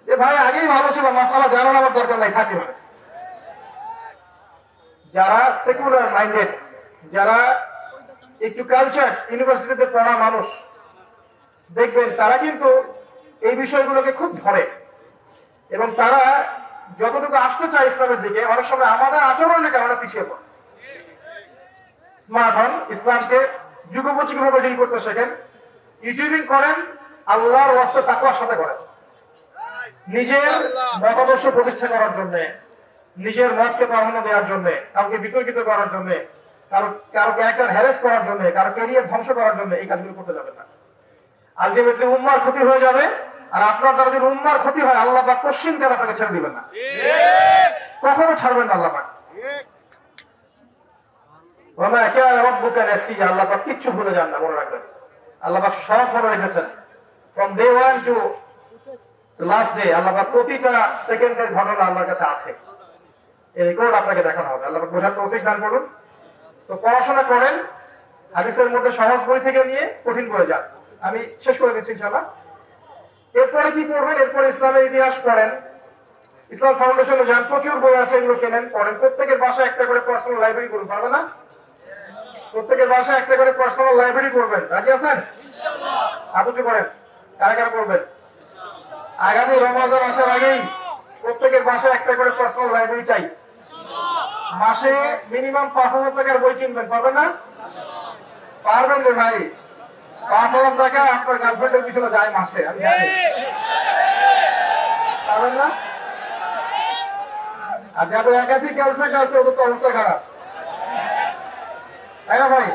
যে ভাই আগেই ভালো ছিল, মাসআলা জানার আমার দরকার নাই, থাকতে হবে। যারা সেকুলার মাইন্ডেড, যারা একটু কালচার ইউনিভার্সিটিতে পড়া মানুষ, দেখবেন তারা কিন্তু এই বিষয়গুলোকে খুব ধরে এবং তারা যতটুকু আসতে চায় ইসলামের দিকে, অনেক সময় আমাদের আচরণের কারণে পিছিয়ে পড়ে। স্মার্ট হন, ইসলামকে যুগোপযোগী ভাবে ডিল করতে শেখেন, ইউটিউবিং করেন, আল্লাহর ওয়াস্তে তাকওয়ার সাথে করেন। নিজের মতাদর্শ প্রতিষ্ঠা করার জন্য, নিজের মতকে প্রাধান্য দেওয়ার জন্য, কাউকে বিতর্কিত করার জন্য, কারো ক্যারেক্টার হ্যারেস করার জন্য, কারো ক্যারিয়ার ধ্বংস করার জন্য এই কাজগুলো করতে যাবেন না। আলটিমেটলি উম্মার ক্ষতি হয়ে যাবে, আর আপনার দ্বারা যদি উম্মার ক্ষতি হয়, আল্লাহ পাক কোশ্চিন কেন আপনাকে ছেড়ে দিবেন না, কখনো ছাড়বেন না আল্লাহ পাক। ওমা কানা রাব্বুকা নাসিয়া, আল্লাহ পাক কিচ্ছু ভুলে যান না, মনে রাখবেন। আল্লাহ পাক সব মনে রেখেছেন, from day 1 to last day. আল্লাহ পাক প্রতিটা সেকেন্ডের ঘটনা আল্লাহর কাছে আছে, এই রেকর্ড আপনাকে দেখানো হবে। আল্লাহ পাক বোঝার তৌফিক দান করুন। তো পড়াশোনা করেন, হাদিসের মধ্যে সহজ বই থেকে নিয়ে কঠিন বই যান। আমি শেষ করে দিচ্ছি ইনশাআল্লাহ। এরপরে কি করবেন? এরপরে ইসলামের ইতিহাস পড়েন, ইসলাম ফাউন্ডেশনে যান, প্রচুর বই আছে, এগুলো কেনেন, পড়েন। প্রত্যেকের বাসায় একটা করে পার্সোনাল লাইব্রেরি করুন, পারবে না? প্রত্যেকের বাসায় একটা করে পার্সোনাল লাইব্রেরি করবেন, রাজি আছেন? ইনশাআল্লাহ। আবুচু করেন, কারা কারা করবেন? আগামী রমজান আসার আগেই প্রত্যেকের বাসায় একটা করে পার্সোনাল লাইব্রেরি চাই। মাসে মিনিমাম 5,000 টাকার বই কিনবেন, পারবেন না? পারবেন রে ভাই। 5,000 টাকা আপনার গার্লফ্রেন্ডের পিছনে যায় মাসে, আমি জানি। পারবেন না? আর যাদের একাধিক গার্লফ্রেন্ড আছে ওদের তো অবস্থা খারাপ, তাই না ভাই?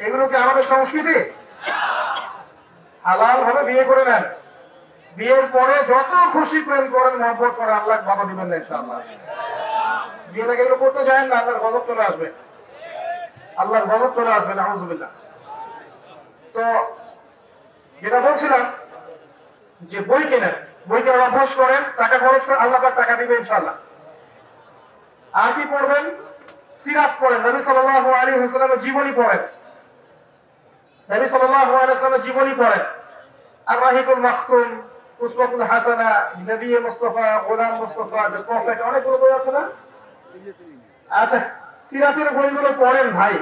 এগুলো কি আমাদের সংস্কৃতি? হালাল ভাবে বিয়ে করে নেন, বিয়ের পরে যত খুশি প্রেম করেন, মহব্বত করে, আল্লাহ বাধা দিবেন না ইনশাআল্লাহ। বিয়ের আগে এগুলো করতে যান না, আল্লাহর গজব চলে আসবে, আল্লাহর গজব চলে আসবে, নাউযুবিল্লাহ। তো যেটা বলছিলাম যে বই কেনেন, বই কেনার অভ্যাস করেন, টাকা খরচ করেন, আল্লাহ পাক টাকা দিবে ইনশাআল্লাহ। আর কি পড়বেন? সিরাত পড়েন, নবী সাল্লাল্লাহু আলাইহি ওয়াসাল্লামের জীবনী পড়েন, নবী সাল্লাল্লাহু আলাইহি ওয়াসাল্লামের জীবনী পড়েন। আর রাহিকুল মাকতুম, উসওয়াতুল হাসানা, নবী মুস্তাফা, গোলাম মুস্তাফা, দ্য প্রফেট, অনেকগুলো বই আছে না? আচ্ছা, সিরাতের বইগুলো পড়েন ভাই।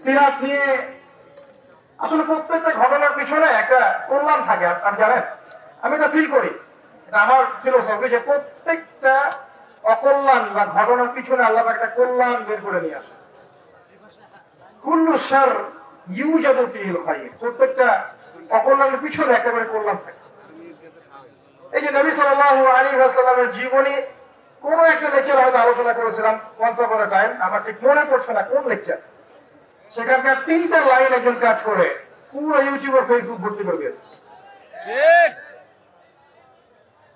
সিরাত নিয়ে আসলে প্রত্যেকটা ঘটনার পিছনে একটা কল্যাণ থাকে, আপনি জানেন। আমি এটা ফিল করি, এটা আমার ফিলোসফি, যে প্রত্যেকটা অকল্যাণ বা ঘটনার পিছনে আল্লাহ একটা কল্যাণ বের করে নিয়ে আসে। কুল্লু শার ইউজাদু ফিহিল খায়র, প্রত্যেকটা অকল্যাণের পিছনে একেবারে কল্যাণ থাকে। এই যে নবী সাল্লাল্লাহু আলাইহি ওয়াসাল্লামের জীবনী কোন একটা লেকচার হয়তো আলোচনা করেছিলাম ওয়ান্স আপন আ টাইম, আমার ঠিক মনে পড়ছে না কোন লেকচার। সেখানকার 3টা লাইন একজন কাট করে পুরো ইউটিউব আর ফেসবুক ভর্তি করে দিয়েছে।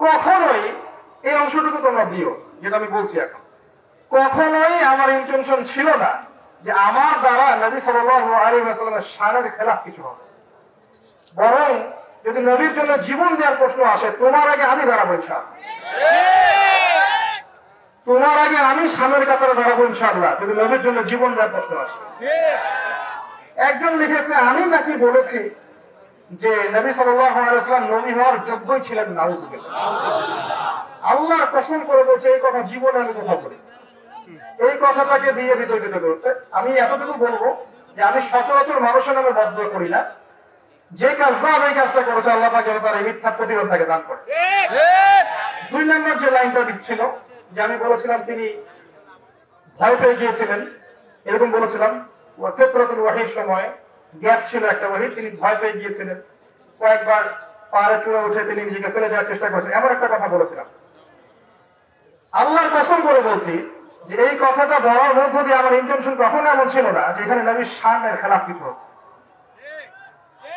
কখনোই এই অংশটুকু তোমরা দিও, যেটা আমি বলছি এখন। কখনোই আমার ইন্টেনশন ছিল না যে আমার দ্বারা নবী সাল্লাল্লাহু আলাইহি ওয়াসাল্লামের শানের খেলাফ কিছু হবে। বরং যদি নবীর জন্য জীবন দেওয়ার প্রশ্ন আসে, তোমার আগে আমি দাঁড়াবো ইনশাআল্লাহ, তোমার আগে আমি সামনের কাতারে দাঁড়াবো ইনশাআল্লাহ, যদি নবীর জন্য জীবন দেওয়ার প্রশ্ন আসে। একজন লিখেছে, আমি নাকি বলেছি যে নবী সাল্লাল্লাহু আলাইহি ওয়াসাল্লাম নবী হওয়ার যোগ্যই ছিলেন, নাউযুবিল্লাহ। আল্লাহর কসম করে বলছে, এই কথা জীবনে আমি কোথাও বলি। এই কথাটাকে দিয়ে বিতর্কিত করেছে। আমি এতটুকু বলবো যে আমি সচরাচর মানুষের নামে বদদোয়া করি না। যে কাজজাব এই কাজটা করেছে, আল্লাহ পাক যেন তার এই মিথ্যা প্রতিরোধ তাকে দান করে। 2 নম্বর যে লাইনটা দিচ্ছিল, যে আমি বলেছিলাম তিনি ভয় পেয়ে গিয়েছিলেন, এরকম বলেছিলাম। ফিতরাতুল ওয়াহির সময় গ্যাপ ছিল একটা ওয়াহি, তিনি ভয় পেয়ে গিয়েছিলেন, কয়েকবার পাহাড়ে চূড়া উঠে তিনি নিজেকে ফেলে দেওয়ার চেষ্টা করেছেন, এমন একটা কথা বলেছিলাম। আল্লাহর কসম করে বলছি যে এই কথাটা বলার মধ্য দিয়ে আমার ইন্টেনশন কখনো এমন ছিল না যে এখানে নবীর শানের খেলাফ কিছু হচ্ছে।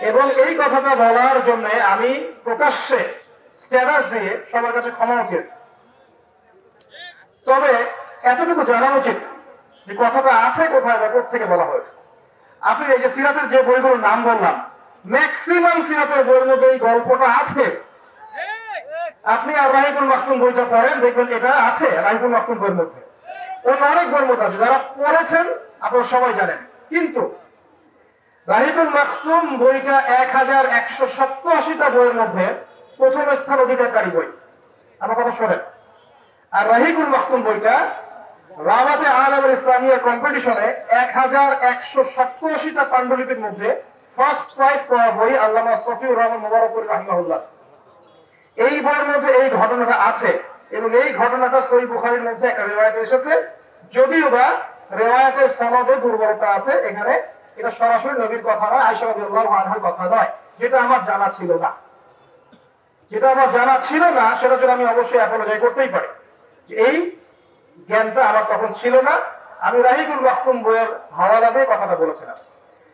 এবং এই কথাটা বলার জন্য আমি প্রকাশ্যে স্ট্যাটাস দিয়ে সবার কাছে ক্ষমা চেয়েছি। তবে এতটুকু জানা উচিত যে কথাটা আছে কোথায় বা কোথা থেকে বলা হয়েছে। আপনি এই যে সিরাতের যে বইগুলোর নাম বললাম, ম্যাক্সিমাম সিরাতের বইয়ের মধ্যে এই গল্পটা আছে। আপনি আর রাহিকুল মাকতুম বইটা পড়েন, দেখবেন এটা আছে রাহিকুল মাকতুম বইয়ের মধ্যে। অন্য অনেক বইয়ের মধ্যে আছে, যারা পড়েছেন আপনারা সবাই জানেন। কিন্তু রাহিকুল মাকতুম বইটা 1187টা বইয়ের মধ্যে প্রথম স্থান অধিকারী বই। আমার কথা শোনেন। আর রাহিকুল মাকতুম বইটা রাওয়াতে আলমের ইসলামিয়া কম্পিটিশনে 1187টা পাণ্ডুলিপির মধ্যে ফার্স্ট প্রাইজ পাওয়া বই আল্লামা শফিউর রহমান মুবারকপুরী রাহিমাহুল্লাহ। এই বইয়ের মধ্যে এই ঘটনাটা আছে এবং এই ঘটনাটা সহিহ বুখারীর মধ্যে একটা রিওয়ায়াতে এসেছে, যদিও বা রিওয়ায়াতের সনদে দুর্বলতা আছে। এখানে এটা সরাসরি নবীর কথা নয়, আয়েশা রাদিয়াল্লাহু আনহার কথা নয়, যেটা আমার জানা ছিল না। যেটা আমার জানা ছিল না সেটার জন্য আমি অবশ্যই অ্যাপোলজাইজ করতেই পারি যে এই জ্ঞানটা আমার তখন ছিল না। আমি রাহিকুল মাকতুম বইয়ের হাওয়ালা দিয়ে কথাটা বলেছিলাম।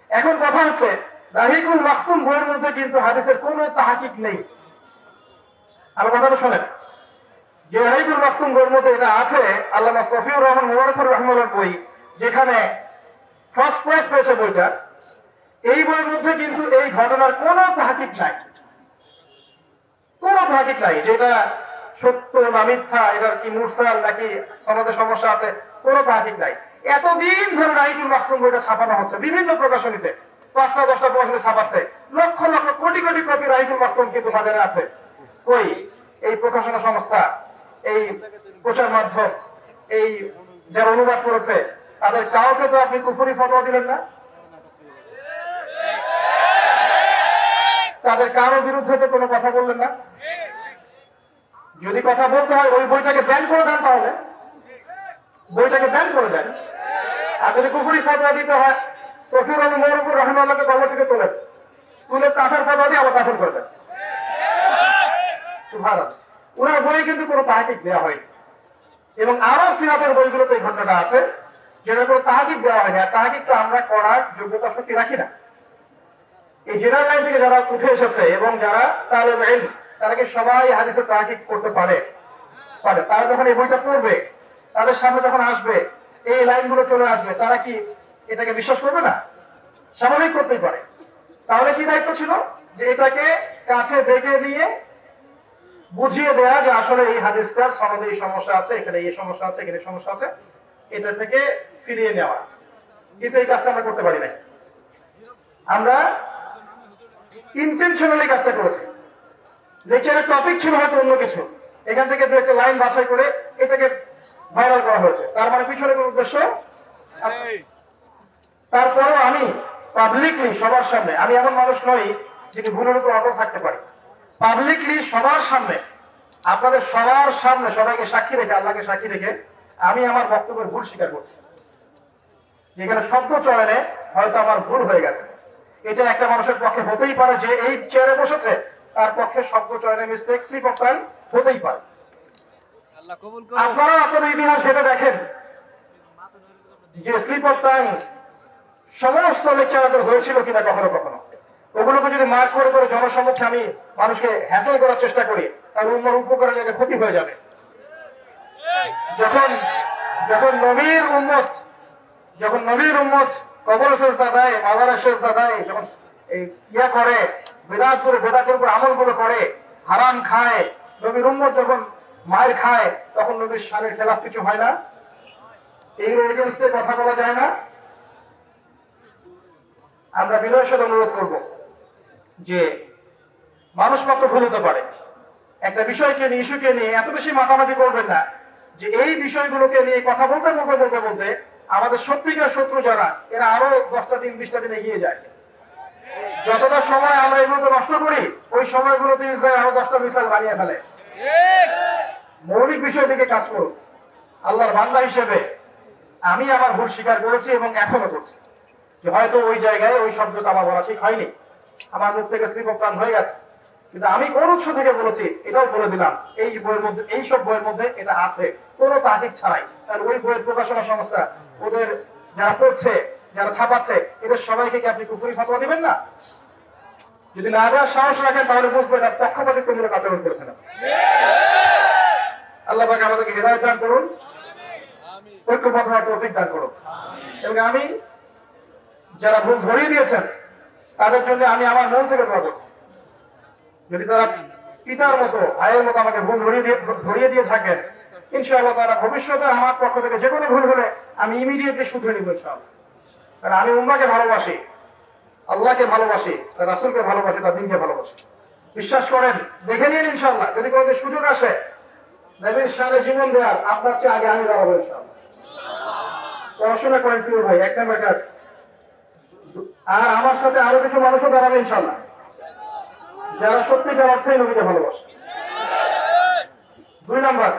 এখন কথা হচ্ছে, রাহিকুল মাকতুম বইয়ের মধ্যে কিন্তু হাদিসের কোনো তাহকিক নেই। আমার কথাটা শোনেন, যে রাহিকুল মাকতুম বইয়ের মধ্যে এটা আছে আল্লামা শফিউর রহমান মুবারকপুরী রাহিমাহুল্লাহর বই, যেখানে ফার্স্ট প্রাইজ পেয়েছে বইটা, এই বইয়ের মধ্যে কিন্তু এই ঘটনার কোনো তাহকিক নাই। কোনো তাহকিক নাই যেটা সত্য না মিথ্যা, এটার কি মুরসাল নাকি সনদে সমস্যা আছে, কোনো তাহকিক নাই। এতদিন ধরে রাহিকুল মাকতুম বইটা ছাপানো হচ্ছে বিভিন্ন প্রকাশনীতে, 5টা 10টা প্রকাশনী ছাপাচ্ছে, লক্ষ লক্ষ কোটি কোটি কপি রাহিকুল মাকতুম কিন্তু বাজারে আছে। কই এই প্রকাশনা সংস্থা, এই প্রচার মাধ্যম, এই যারা অনুবাদ করেছে, তাদের কাউকে তো আপনি কুফরি ফতোয়া দিলেন না। তাদের কারো বিরুদ্ধে তো কোনো কথা বললেন না। যদি কথা বলতে হয় ওই বইটাকে ব্যান করে দেন, তাহলে বইটাকে ব্যান করে দেন। আর যদি কুফরি ফতোয়া দিতে হয়, শফিউর রহমান মুবারকপুরী রাহিমাহুল্লাহকে কবর থেকে তুলে কাফের ফতোয়া দিয়ে আবার কাফের করে দেন। সুবহানাল্লাহ। ওনার বই কিন্তু কোনো তাহকিক দেওয়া হয়নি। এবং আরো সিরাতের বইগুলোতে এই ঘটনাটা আছে, যেটা কোনো তাহকিক দেওয়া হয়নি। আর তাহকিকটা আমরা করার যোগ্যতা শক্তি রাখি না। এই জেনারেল লাইন থেকে যারা উঠে এসেছে এবং যারা তালেবে ইলম, তারা কি সবাই হাদিসের তাহকিক করতে পারে? তারা যখন এই বইটা পড়বে, তাদের সামনে যখন আসবে, এই লাইনগুলো চলে আসবে, তারা কি এটাকে বিশ্বাস করবে না? স্বাভাবিক করতেই পারে। তাহলে কি দায়িত্ব ছিল? যে এটাকে কাছে দেখে নিয়ে বুঝিয়ে দেয়া যে আসলে এই হাদিসটার সনদে এই সমস্যা আছে, এখানে এই সমস্যা আছে, এখানে সমস্যা আছে, এটা থেকে ফিরিয়ে নেওয়া। কিন্তু এই কাজটা আমরা করতে পারি নাই। আমরা ইন্টেনশনালি কাজটা করেছি। লেকচারের টপিক ছিল হয়তো অন্য কিছু, এখান থেকে দু একটা লাইন বাছাই করে এটাকে ভাইরাল করা হয়েছে। তার মানে পিছনে কোন উদ্দেশ্য। তারপরেও আমি পাবলিকলি সবার সামনে, আমি এমন মানুষ নই যিনি ভুলের উপর অটল থাকতে পারি, পাবলিকলি সবার সামনে, আপনাদের সবার সামনে সবাইকে সাক্ষী রেখে, আল্লাহকে সাক্ষী রেখে আমি আমার বক্তব্যের ভুল স্বীকার করছি। যেখানে শব্দ চয়নে হয়তো আমার ভুল হয়ে গেছে। এটা একটা মানুষের পক্ষে হতেই পারে, যে এই চেয়ারে বসেছে তার পক্ষে শব্দ চয়নে মিস্টেক, স্লিপ অফ টাং হতেই পারে। আপনারা আপনাদের ইতিহাস ঘেটে দেখেন যে স্লিপ অফ টাং সমস্ত লেকচারদের হয়েছিল কিনা কখনো কখনো। ওগুলোকে যদি মার্ক করে করে জনসম্মুখে আমি মানুষকে হ্যাসেল করার চেষ্টা করি, তার উম্মার উপকারের জায়গায় ক্ষতি হয়ে যাবে। যখন নবীর উম্মত কবর সেজদা দেয়, মাজারে সেজদা দেয়, যখন ইয়া করে, বেদাতের উপর আমলগুলো করে, হারাম খায়, নবীর উম্মত যখন মায়ের খায়, তখন নবীর শানের খেলাফ কিছু হয় না? এইগুলো এগেইনস্টে কথা বলা যায় না? আমরা বিনয়ের সাথে অনুরোধ করব যে মানুষ মাত্র ভুল হতে পারে। একটা বিষয়কে নিয়ে, ইস্যুকে নিয়ে এত বেশি মাতামাতি করবেন না যে এই বিষয়গুলোকে নিয়ে কথা বলতে আমাদের সত্যিকার শত্রু যারা, এরা আরো 10টা দিন 20টা দিন এগিয়ে যায়। যতটা সময় আমরা এগুলোকে নষ্ট করি, ওই সময়গুলোতে ইসরায়েল আরো 10টা মিসাইল বানিয়ে ফেলে। মৌলিক বিষয় থেকে কাজ করুন। আল্লাহর বান্দা হিসেবে আমি আমার ভুল স্বীকার করেছি এবং এখনো করছি, যে হয়তো ওই জায়গায় ওই শব্দটা আমার বলা ঠিক হয়নি, আমার মুখ থেকে স্লিপ অফ টাং হয়ে গেছে। কিন্তু আমি কোন উৎস থেকে বলেছি এটাও বলে দিলাম, এই বইয়ের মধ্যে, এই সব বইয়ের মধ্যে এটা আছে, কোনো তাহকিক ছাড়াই। তাহলে ওই বইয়ের প্রকাশনা সংস্থা, ওদের যারা পড়ছে, যারা ছাপাচ্ছে, এদের সবাইকে কি আপনি কুফরি ফতোয়া দিবেন না? যদি না দেওয়ার সাহস রাখেন তাহলে বুঝবেন না পক্ষপাতিত্বমূলক আচরণ করেছেন। আল্লাহ পাক আমাদেরকে হেদায়েত দান করুন, ঐক্যবদ্ধ হওয়ার তৌফিক দান করুন। এবং আমি যারা ভুল ধরিয়ে দিয়েছেন তাদের জন্য আমি আমার মন থেকে দোয়া করছি। যদি তারা পিতার মতো ভাইয়ের মতো আমাকে ভুল ধরিয়ে দিয়ে থাকেন, ইনশাআল্লাহ তারা ভবিষ্যতে আমার পক্ষ থেকে যে কোনো ভুল হলে আমি ইমিডিয়েটলি শুধরে নিব ইনশাআল্লাহ। কারণ আমি উম্মাহকে ভালোবাসি, আল্লাহকে ভালোবাসি, তার রাসূলকে ভালোবাসি, তার দ্বীনকে ভালোবাসি। বিশ্বাস করেন, দেখে নিন ইনশাআল্লাহ যদি কোনোদিন সুযোগ আসে নবীর শানে জীবন দেওয়ার, আপনার চেয়ে আগে আমি দাঁড়াবো ইনশাআল্লাহ। পড়াশোনা করেন প্রিয় ভাই, এক নাম্বার কাজ। আর আমার সাথে আরো কিছু মানুষও দাঁড়াবে ইনশাআল্লাহ যারা সত্যিকার অর্থেই নবীকে ভালোবাসে। 2 নাম্বার,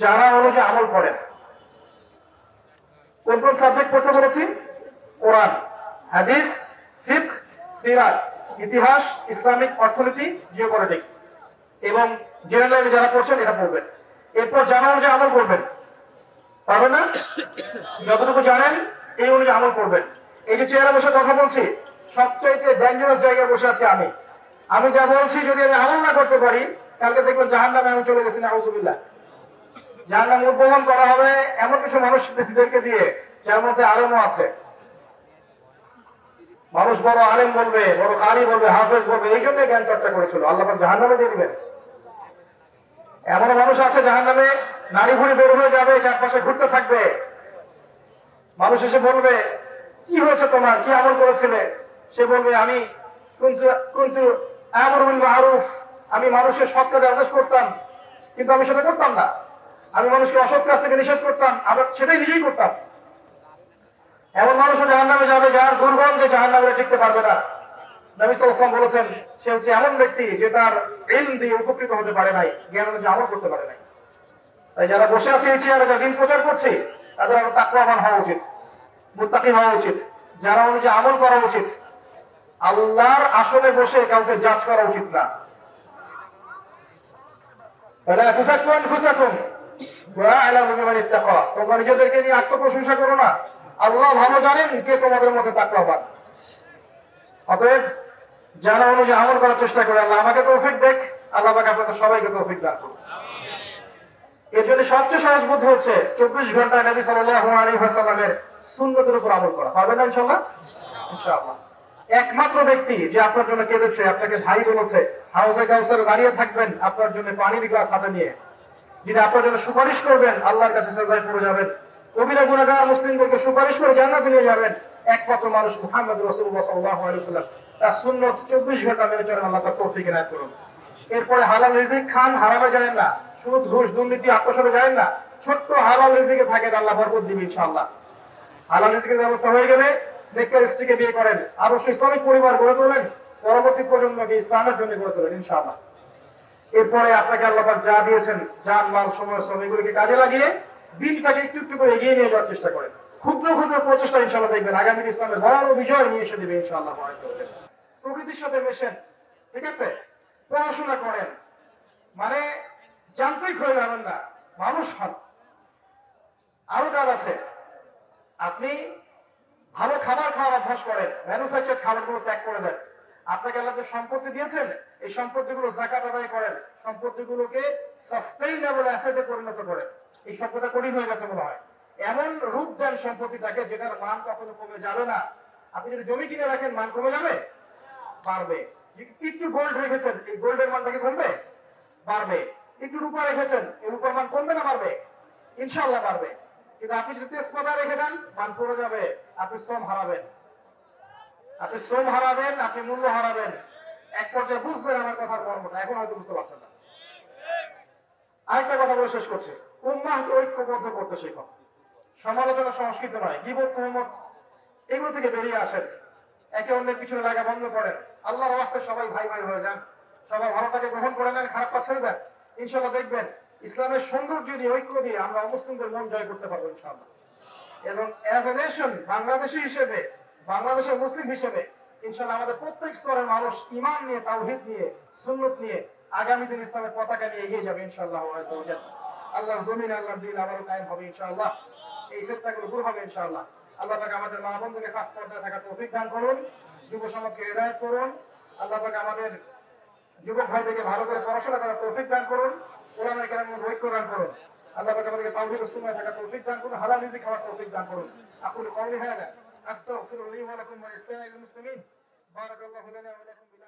যারা অনুযায়ী আমল করেন। কোন কোন সাবজেক্ট পড়তে বলেছি? কোরআন, হাদিস, ফিকহ, সিরাত, ইতিহাস, ইসলামিক অর্থনীতি, জিওপলিটিক্স এবং জেনারেল যারা পড়ছেন এটা পড়বেন। এরপর জানা অনুযায়ী আমল করবেন, পারবেন না? যতটুকু জানেন এই অনুযায়ী আমল করবেন। এই যে চেয়ারে বসে কথা বলছি, সবচাইতে ডেঞ্জারাস জায়গায় বসে আছি আমি। আমি যা বলছি যদি আমি আমল না করতে পারি, কালকে দেখবেন জাহান্নামে আমি চলে গেছি, নাউযুবিল্লাহ। জাহান্নাম উদ্বোধন করা হবে এমন কিছু মানুষদেরকে দিয়ে যার মধ্যে আলেমও আছে। মানুষ বড় আলেম বলবে, বড় কারি বলবে, হাফেজ বলবে, এই জন্য জ্ঞান চর্চা করেছিল, আল্লাহ পাক জাহান্নামে দিয়ে দিবেন। এমন মানুষ আছে জাহান্নামে নারী ভুড়ি বের হয়ে যাবে, চারপাশে ঘুরতে থাকবে। মানুষ এসে বলবে, কি হয়েছে তোমার, কি আমল করেছিলে? সে বলবে, আমি কুনতু আমরু বিল মারুফ, আমি মানুষের সৎ কাজে আদেশ করতাম, কিন্তু আমি সেটা করতাম না। আমি মানুষকে অসৎ কাজ থেকে নিষেধ করতাম, আবার সেটাই নিজেই করতাম। এমন মানুষও জাহান্নামে যাবে যার দুর্গন্ধে জাহান্নামে টিকতে পারবে না। নবী সাল্লাল্লাহু আলাইহি ওয়াসাল্লাম বলেছেন, সে হচ্ছে এমন ব্যক্তি যে তার ইলম দিয়ে উপকৃত হতে পারে নাই, জ্ঞান অনুযায়ী আমল করতে পারে নাই। তাই যারা বসে আছে এই চেয়ারে, যারা দিন প্রচার করছে, তাদের আরো তাকওয়াবান হওয়া উচিত, মুত্তাকি হওয়া উচিত, যারা অনুযায়ী আমল করা উচিত। আল্লাহর আসনে বসে কাউকে জাজ করা উচিত না। তোমরা নিজেদেরকে নিয়ে আত্মপ্রশংসা করো না, আল্লাহ ভালো জানেন কে তোমাদের মধ্যে তাকওয়াবান। অতএব জানা অনুযায়ী আমল করার চেষ্টা করে। আল্লাহ আমাকে তৌফিক দেখ, আল্লাহ পাক আপনাদের সবাইকে তৌফিক দান করুন। এর জন্য সবচেয়ে সহজ বুদ্ধি হচ্ছে 24 ঘন্টায় নবী সাল্লাল্লাহু আলাইহি ওয়াসাল্লামের সুন্নতের উপর আমল করা। পারবেন না ইনশাআল্লাহ? ইনশাআল্লাহ। একমাত্র ব্যক্তি যে আপনার জন্য কেঁদেছে, আপনাকে ভাই বলেছে, হাউজে কাউসারে দাঁড়িয়ে থাকবেন আপনার জন্য পানির গ্লাস হাতে নিয়ে, যিনি আপনার জন্য সুপারিশ করবেন, আল্লাহর কাছে সেজদায় পড়ে যাবেন, কবিরা গুনাহগার মুসলিমদেরকে সুপারিশ করে জান্নাতে নিয়ে যাবেন, একমাত্র মানুষ মুহাম্মদ রাসূলুল্লাহ সাল্লাল্লাহু আলাইহি ওয়াসাল্লাম। তার সুন্নত 24 ঘন্টা মেনে চলেন, আল্লাহ তাআলা তৌফিক এনায়েত করুন। এরপরে হালাল রিজিক খান, হারামে যাবেন না, সুদ ঘুষ দুর্নীতি আত্মসাতে যাবেন না, ছোট্ট হালাল রিজিকে থাকেন, আল্লাহ বরকত দিবেন ইনশাআল্লাহ। হালাল রিজিকের ব্যবস্থা হয়ে গেলে নেককার স্ত্রীকে বিয়ে করেন, আদর্শ ইসলামিক পরিবার গড়ে তোলেন, পরবর্তী প্রজন্মকে ইসলামের জন্য গড়ে তোলেন ইনশাআল্লাহ। এরপরে আপনাকে আল্লাহ পাক যা দিয়েছেন, জান মাল সময় শ্রম এগুলিকে কাজে লাগিয়ে দিনটাকে একটু একটু করে এগিয়ে নিয়ে যাওয়ার চেষ্টা করেন। ক্ষুদ্র ক্ষুদ্র প্রচেষ্টা ইনশাআল্লাহ দেখবেন আগামী ইসলামের বড় বিজয় নিয়ে এসে দেবে ইনশাআল্লাহ। প্রকৃতির সাথে মেশেন, ঠিক আছে? পড়াশোনা করেন, মানে যান্ত্রিক হয়ে যাবেন না, মানুষ হন। আরো কাজ আছে, আপনি ভালো খাবার খাওয়ার অভ্যাস করেন, ম্যানুফ্যাকচার খাবারগুলো ত্যাগ করে দেন। আপনাকে আল্লাহ যে সম্পত্তি দিয়েছেন, এই সম্পত্তিগুলো যাকাত আদায় করেন, সম্পত্তিগুলোকে সাস্টেইনেবল অ্যাসেটে পরিণত করেন। এই শব্দটা কঠিন হয়ে গেছে মনে হয়। এমন রূপ দেন সম্পত্তিটাকে যেটার মান কখনো কমে যাবে না। আপনি যদি জমি কিনে রাখেন, মান কমে যাবে? বাড়বে। একটু গোল্ড রেখেছেন, এই গোল্ডের মানটাকে কমবে? বাড়বে। একটু রূপা রেখেছেন, এই রূপার মান কমবে না বাড়বে? ইনশাআল্লাহ বাড়বে। কিন্তু আপনি যদি তেজপাতা রেখে দেন, মান পড়ে যাবে, আপনি শ্রম হারাবেন, আপনি শ্রম হারাবেন, আপনি মূল্য হারাবেন। এক পর্যায়ে বুঝবেন আমার কথার মর্মটা, এখন হয়তো বুঝতে পারছেন না। আরেকটা কথা বলে শেষ করছে, উম্মাহকে ঐক্যবদ্ধ করতে শেখো। সমালোচনা সংস্কৃত নয়, গীবত তুহমত এগুলো থেকে বেরিয়ে আসেন, একে অন্যের পিছনে লাগা বন্ধ করেন। আল্লাহর রাস্তায় সবাই ভাই ভাই হয়ে যান, সবার ভালোটাকে গ্রহণ করে নেন, খারাপটা ছেড়ে দেন। ইনশাআল্লাহ দেখবেন ইসলামের সৌন্দর্য দিয়ে, ঐক্য দিয়ে আমরা অমুসলিমদের মন জয় করতে পারবো ইনশাআল্লাহ। এবং অ্যাজ এ নেশন, বাংলাদেশি হিসেবে, বাংলাদেশের মুসলিম হিসেবে ইনশাআল্লাহ আমাদের প্রত্যেক স্তরের মানুষ ঈমান নিয়ে, তাওহীদ নিয়ে, সুন্নাত নিয়ে আগামী দিন ইসলামের পতাকা নিয়ে এগিয়ে যাবে ইনশাআল্লাহ। আল্লাহর জমিনে আল্লাহর দ্বীন আবারও কায়েম হবে ইনশাআল্লাহ। এই ফিতনাগুলো দূর হবে ইনশাআল্লাহ। আল্লাহ পাক আমাদের মা বোনদেরকে খাস পর্দায় থাকার তৌফিক দান করুন, যুব সমাজকে হেদায়েত করুন। আল্লাহ পাক আমাদের যুবক ভাইদেরকে ভালো করে পড়াশোনা করার তৌফিক দান করুন, কোরআনে কারিমের ঐক্য দান করুন। আল্লাহ পাক আমাদেরকে তাওহীদ ও সুন্নাহ থাকার তৌফিক দান করুন, হালাল রিজিক খাওয়ার তৌফিক দান করুন। আকুলু কওলি হাযা আস্তাগফিরুল্লাহ ওয়া লাকুম ওয়া লিসাইরিল মুসলিমিন। বারাকাল্লাহু লানা ওয়া লাকুম।